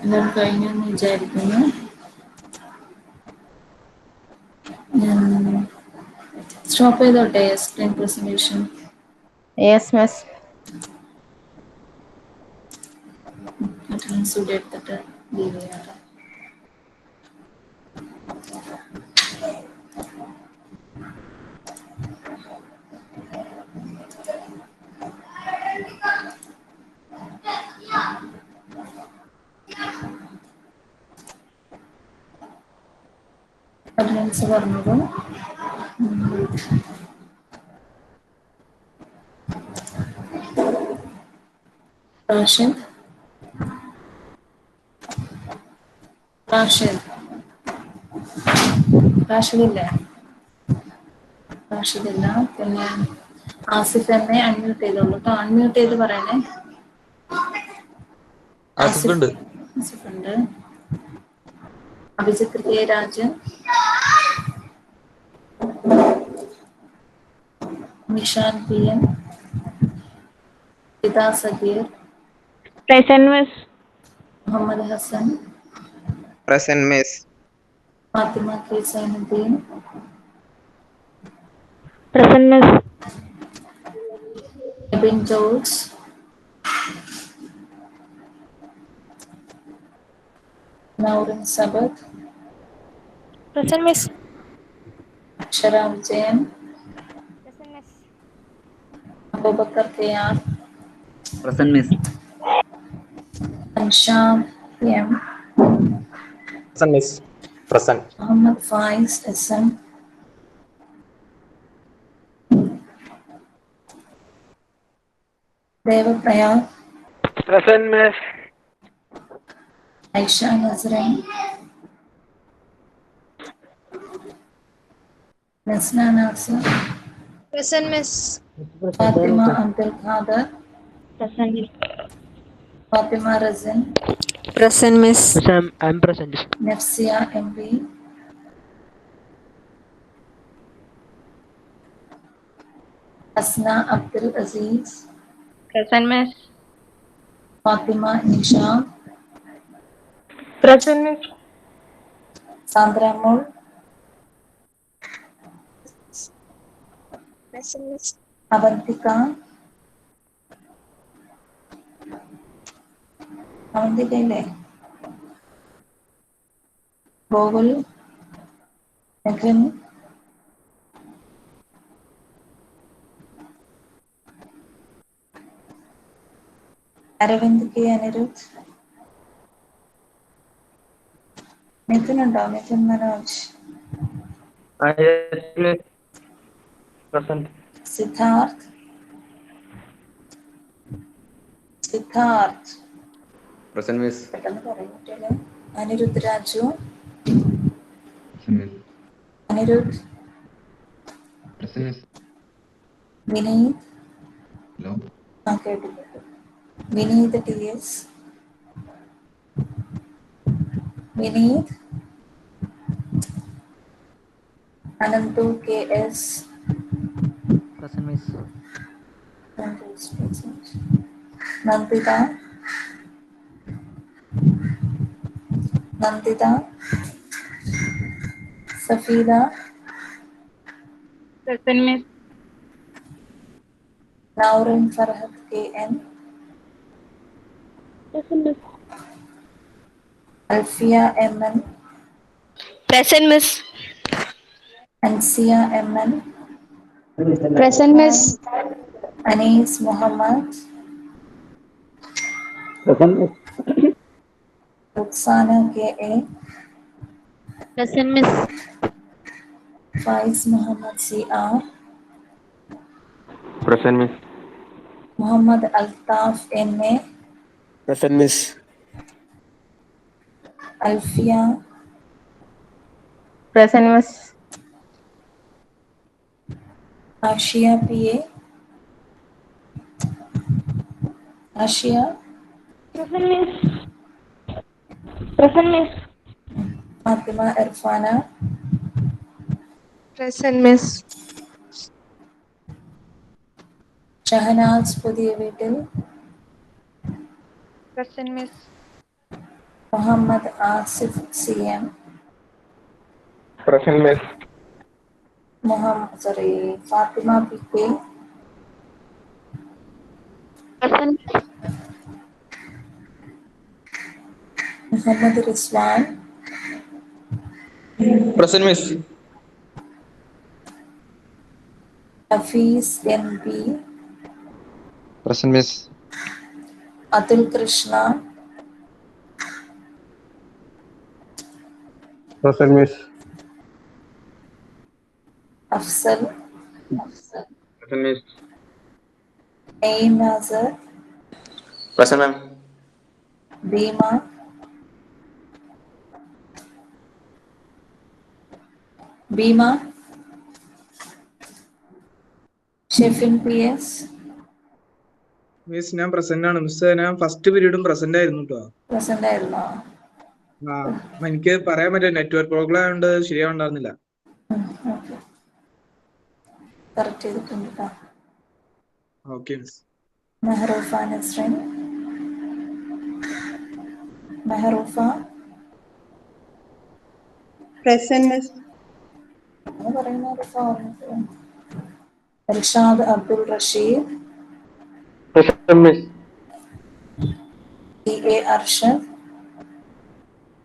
എല്ലാവരും കഴിഞ്ഞെന്ന് വിചാരിക്കുന്നു. ഞാൻ സ്റ്റോപ്പ് ചെയ്തോട്ടെ screen presentation? Yes miss. Attendance കൂടി എടുത്തിട്ട് ലീവ് ചെയ്യാറ്. അറ്റൻഡൻസ് പറഞ്ഞത് റാഷിദ് റാഷിദില്ലേ? റാഷിദില്ല. പിന്നെ ആസിഫ് എന്നെ അൺമ്യൂട്ട് ചെയ്തോളൂ കേട്ടോ. അൺമ്യൂട്ട് ചെയ്ത് പറയണേ. ആസിഫ് ഉണ്ട്. Abhijith K Rajan, Nishan P N, പിതാ Sagir, Present, miss. Muhammad Hasan, Present, miss. Fathima K Sainuddin, Present, miss. Ebin George, Naurin Sabath, Present, miss. Akshara Vijayan, Present, miss. Abubakar K R, present miss. Arshad M. Present, miss. Present. Muhammad Faiz SM. Devapraya. Present, miss. Aisha Nazrin. Nasna Nasir. Present, miss. Fatima Abdul Qadir. Present, miss. Fatima Razin. Present, miss. Yes, I'm present. Nafsia MB. Asna Abdul Aziz. Present, miss. Fatima Nisha. Present, miss. Sandra Mul. Present, miss. Avantika. Avantikaiല്ലേ? Gogul. Nitin. Aravind K. Anirudh. Nitin ഉണ്ടോ? Nitin Manoj. Present. Siddharth. Siddharth. Present, miss. പെട്ടെന്ന് പറയാൻ പറ്റില്ല. Anirudh Raju. Anirudh. Vineet. കേട്ടു. Vineet TS. Vineet. Anantu KS. Present, miss. Nandita. Nandita. Safida. Present, miss. Naurin Farhat KN. Present, miss. Alfia MN. Present, miss. Ansia MN. Present, miss. Anis Muhammad. Present, miss. Ruxana KA. Present, miss. Faiz Muhammad CR. Present, miss. Muhammad Altaf MA. Present, miss. Alfia. Present, miss. Ashia PA. Ashia. Present, miss. Present, miss. Fatima Irfana. Present, miss. Shahnaz Pudhiya Veetil. Present, miss. Muhammad Asif CM. Present, miss. Fatima PK. Present, Muhammad Rizwan. Present, miss. Hafiz MB. Present, miss. Atul Krishna. Present, miss. Afsal. Present, miss. Naeem Nazar. Present, ma'am. Bima. Bima. Shefin PS. Miss ഞാൻ present ആണ് miss. ഞാൻ first പീരീഡും present ആയിരുന്നു കേട്ടോ. Present ആയിരുന്നോ? ആ എനിക്ക് പറയാൻ പറ്റില്ല, നെറ്റ്വർക്ക് പ്രോബ്ലം ആയതുകൊണ്ട് ശരിയാവുണ്ടായിരുന്നില്ല. കറക്റ്റ് ചെയ്തിട്ടുണ്ട് കേട്ടോ. Okay miss. Mehroofa Nasrin. Mehroofa. Present, miss. എന്ന് പറയുന്ന ഒരു form. Irshad Abdul Rasheed. Present, miss. EA Arshad.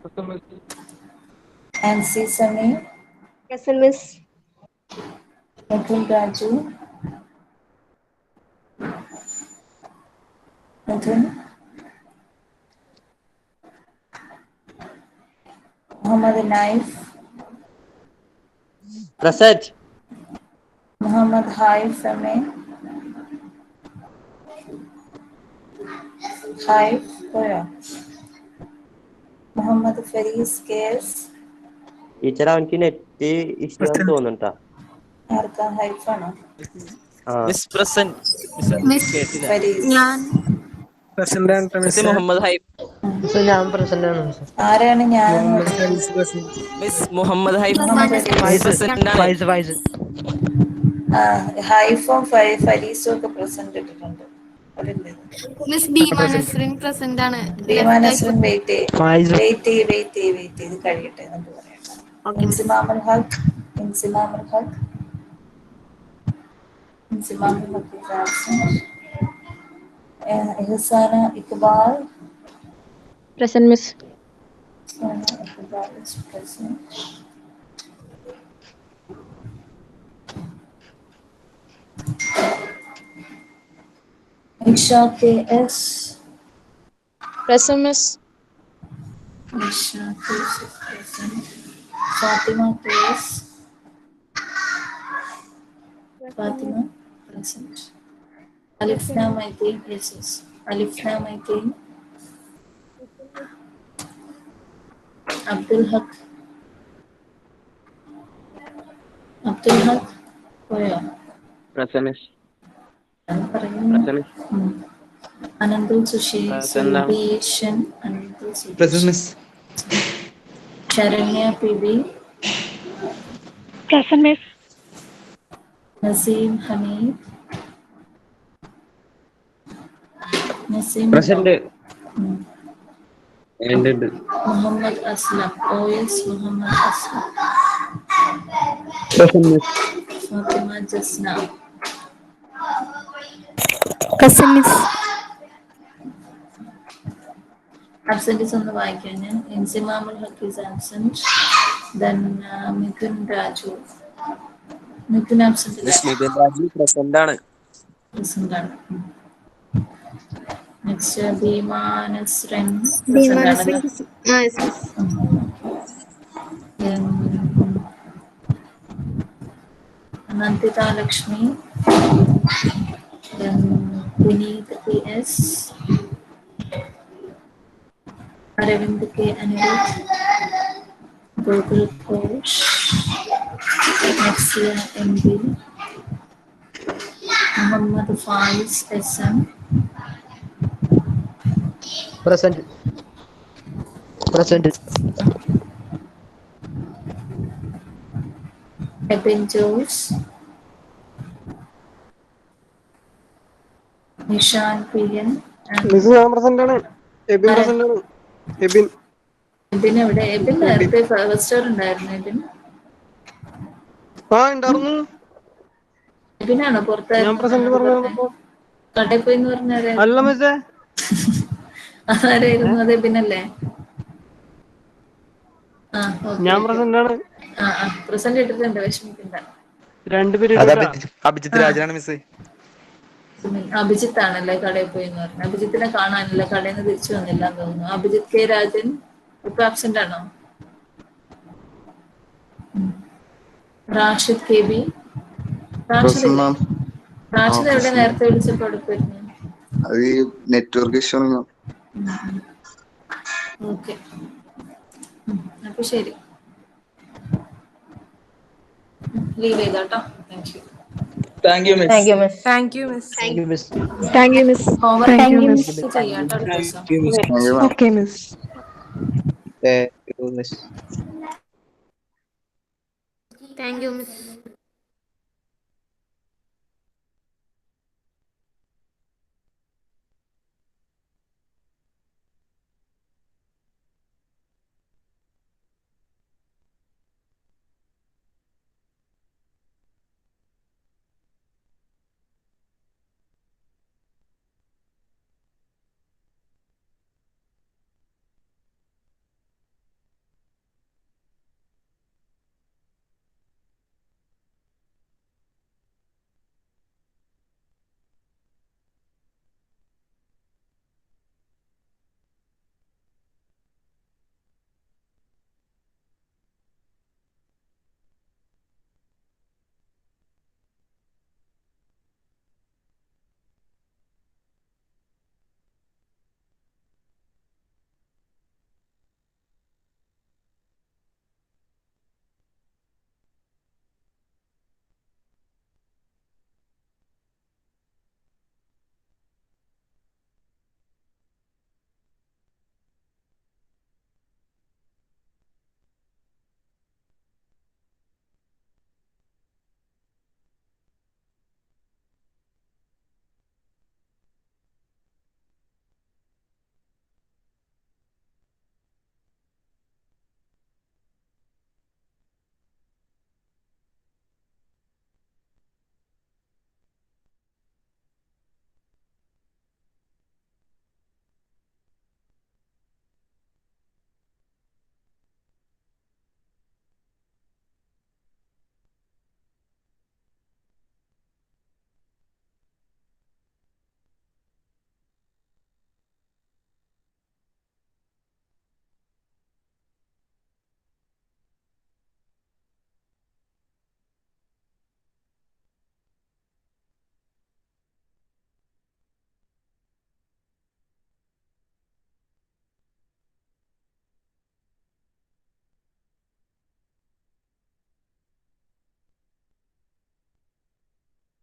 Present, miss. Nancy Sami. Present, miss. Nikhil Raju. Nikhil. Muhammad Naif. Present. Muhammad Haif M A. Haif പോയോ? മുഹമ്മദ് ഫരീസ് കെഎസ്. ടീച്ചർ അവനക്ക് നെറ്റ് ഇഷ്യൂ തോന്നുന്നുണ്ടാ. ആർക്കാ? ഹൈഫാണോ? Miss present. മിസ് കേട്ടില്ല. ഫരീസ്. ഞാൻ പ്രസന്റ് ആണ് മിസ് മുഹമ്മദ് ഹൈഫ്. ഞാൻ പ്രസന്റ് ആണ്. ആരാണ് ഞാനെന്ന് മുഹമ്മദ് പറഞ്ഞത്? Faris present. Miss Muhammad ഹൈഫ് Muhammad Faris. Present ആണ്. ഫൈസ്. ആ, ഹൈഫും ഫരീസും ഒക്കെ പ്രസന്റ് ഇട്ടിട്ടുണ്ട്. അതില്ലേ? മിസ് ബീമാ നസ്രിൻ പ്രസന്റ് ആണ്. ബീമാ ലെഫ്റ്റ് നസ്രിൻ ആയിട്ട്. വെയിറ്റ് ഫൈസ്. ചെയ്ത് കഴിയട്ടെ എന്നിട്ട് പറയാം. Okay miss. Inzimamul Haq. Inzimamul Haq is absent. Ihsana Iqbal. Present, Miss. Ihsana Iqbal is present. Isha KS. Present, Miss. Isha KS is present. Fatima KS. Fatima present. Alifna Maitee. Yes. Alifna Maitee. Abdul Haq. പോയോ? Present. Anandul Sushi. Present, Miss. Sharanya PB. Present miss. Naseem Hamid. Present. Muhammad Aslam. OS Muhammad Aslam. Present. Fatima Jasna. Present miss. Absent ഒന്ന് വായിക്കാൻ ഞാൻ. ഇൻസിമാമുൽ Haq is absent. Then Mithun Raju. Mithun absent അല്ലേ? Mithun Raju present ആണ്. Present ആണ്. Next Bima Nasrin Bima present Nasrin. ആണല്ലേ? Yes miss. Then Nandita Lakshmi. Then Puneet PS. Aravind K. Anirudh. Gokul Ghosh. Nexia MB. Muhammad Faiz SM. Present. Ebin Jose. Nishan PN. Miss ഞാൻ present ആണ്. Ebin present ആണ്. എബിൻ. എബിൻ എവിടെ? എബിൻ നേരത്തെ first year ഉണ്ടായിരുന്നു. എബിൻ ഉണ്ടായിരുന്നു. എബിനാണോ ഞാൻ present പുറത്തായിരുന്നു? കടയിൽ പോയി എന്ന് പറഞ്ഞാൽ അല്ല മിസ്സേ. ആരായിരുന്നു? അത് എബിനല്ലേ? ഞാൻ പ്രസന്റ് ആണ്. പ്രസന്റ് ഇട്ടിട്ടുണ്ട്, വിഷമിക്കണ്ട. അഭിജിത്ത് രാജനാണ് മിസ്. അഭിജിത്ത് ആണല്ലേ കടയിൽ പോയി എന്ന് പറഞ്ഞു. അഭിജിത്തിനെ കാണാനില്ല, കടയിൽ നിന്ന് തിരിച്ചു വന്നില്ല എന്ന് തോന്നുന്നു. അഭിജിത്ത് കെ രാജൻ ഇപ്പൊ ആബ്സെന്റ് ആണോ? Rashid K B. റാഷിദ് എവിടെ? നേരത്തെ വിളിച്ചപ്പോ എടുക്കുമായിരുന്നു. Network issue. ഓക്കെ, അപ്പൊ ശരി, ലീവ് ചെയ്തോട്ടോ. Thank you. Thank you miss. Thank you, miss. Thank you miss. Thank you, miss. Thank you miss. Homework ചെയ്യാട്ടോ അടുത്ത ദിവസം. Okay miss. Thank you miss. Thank you miss.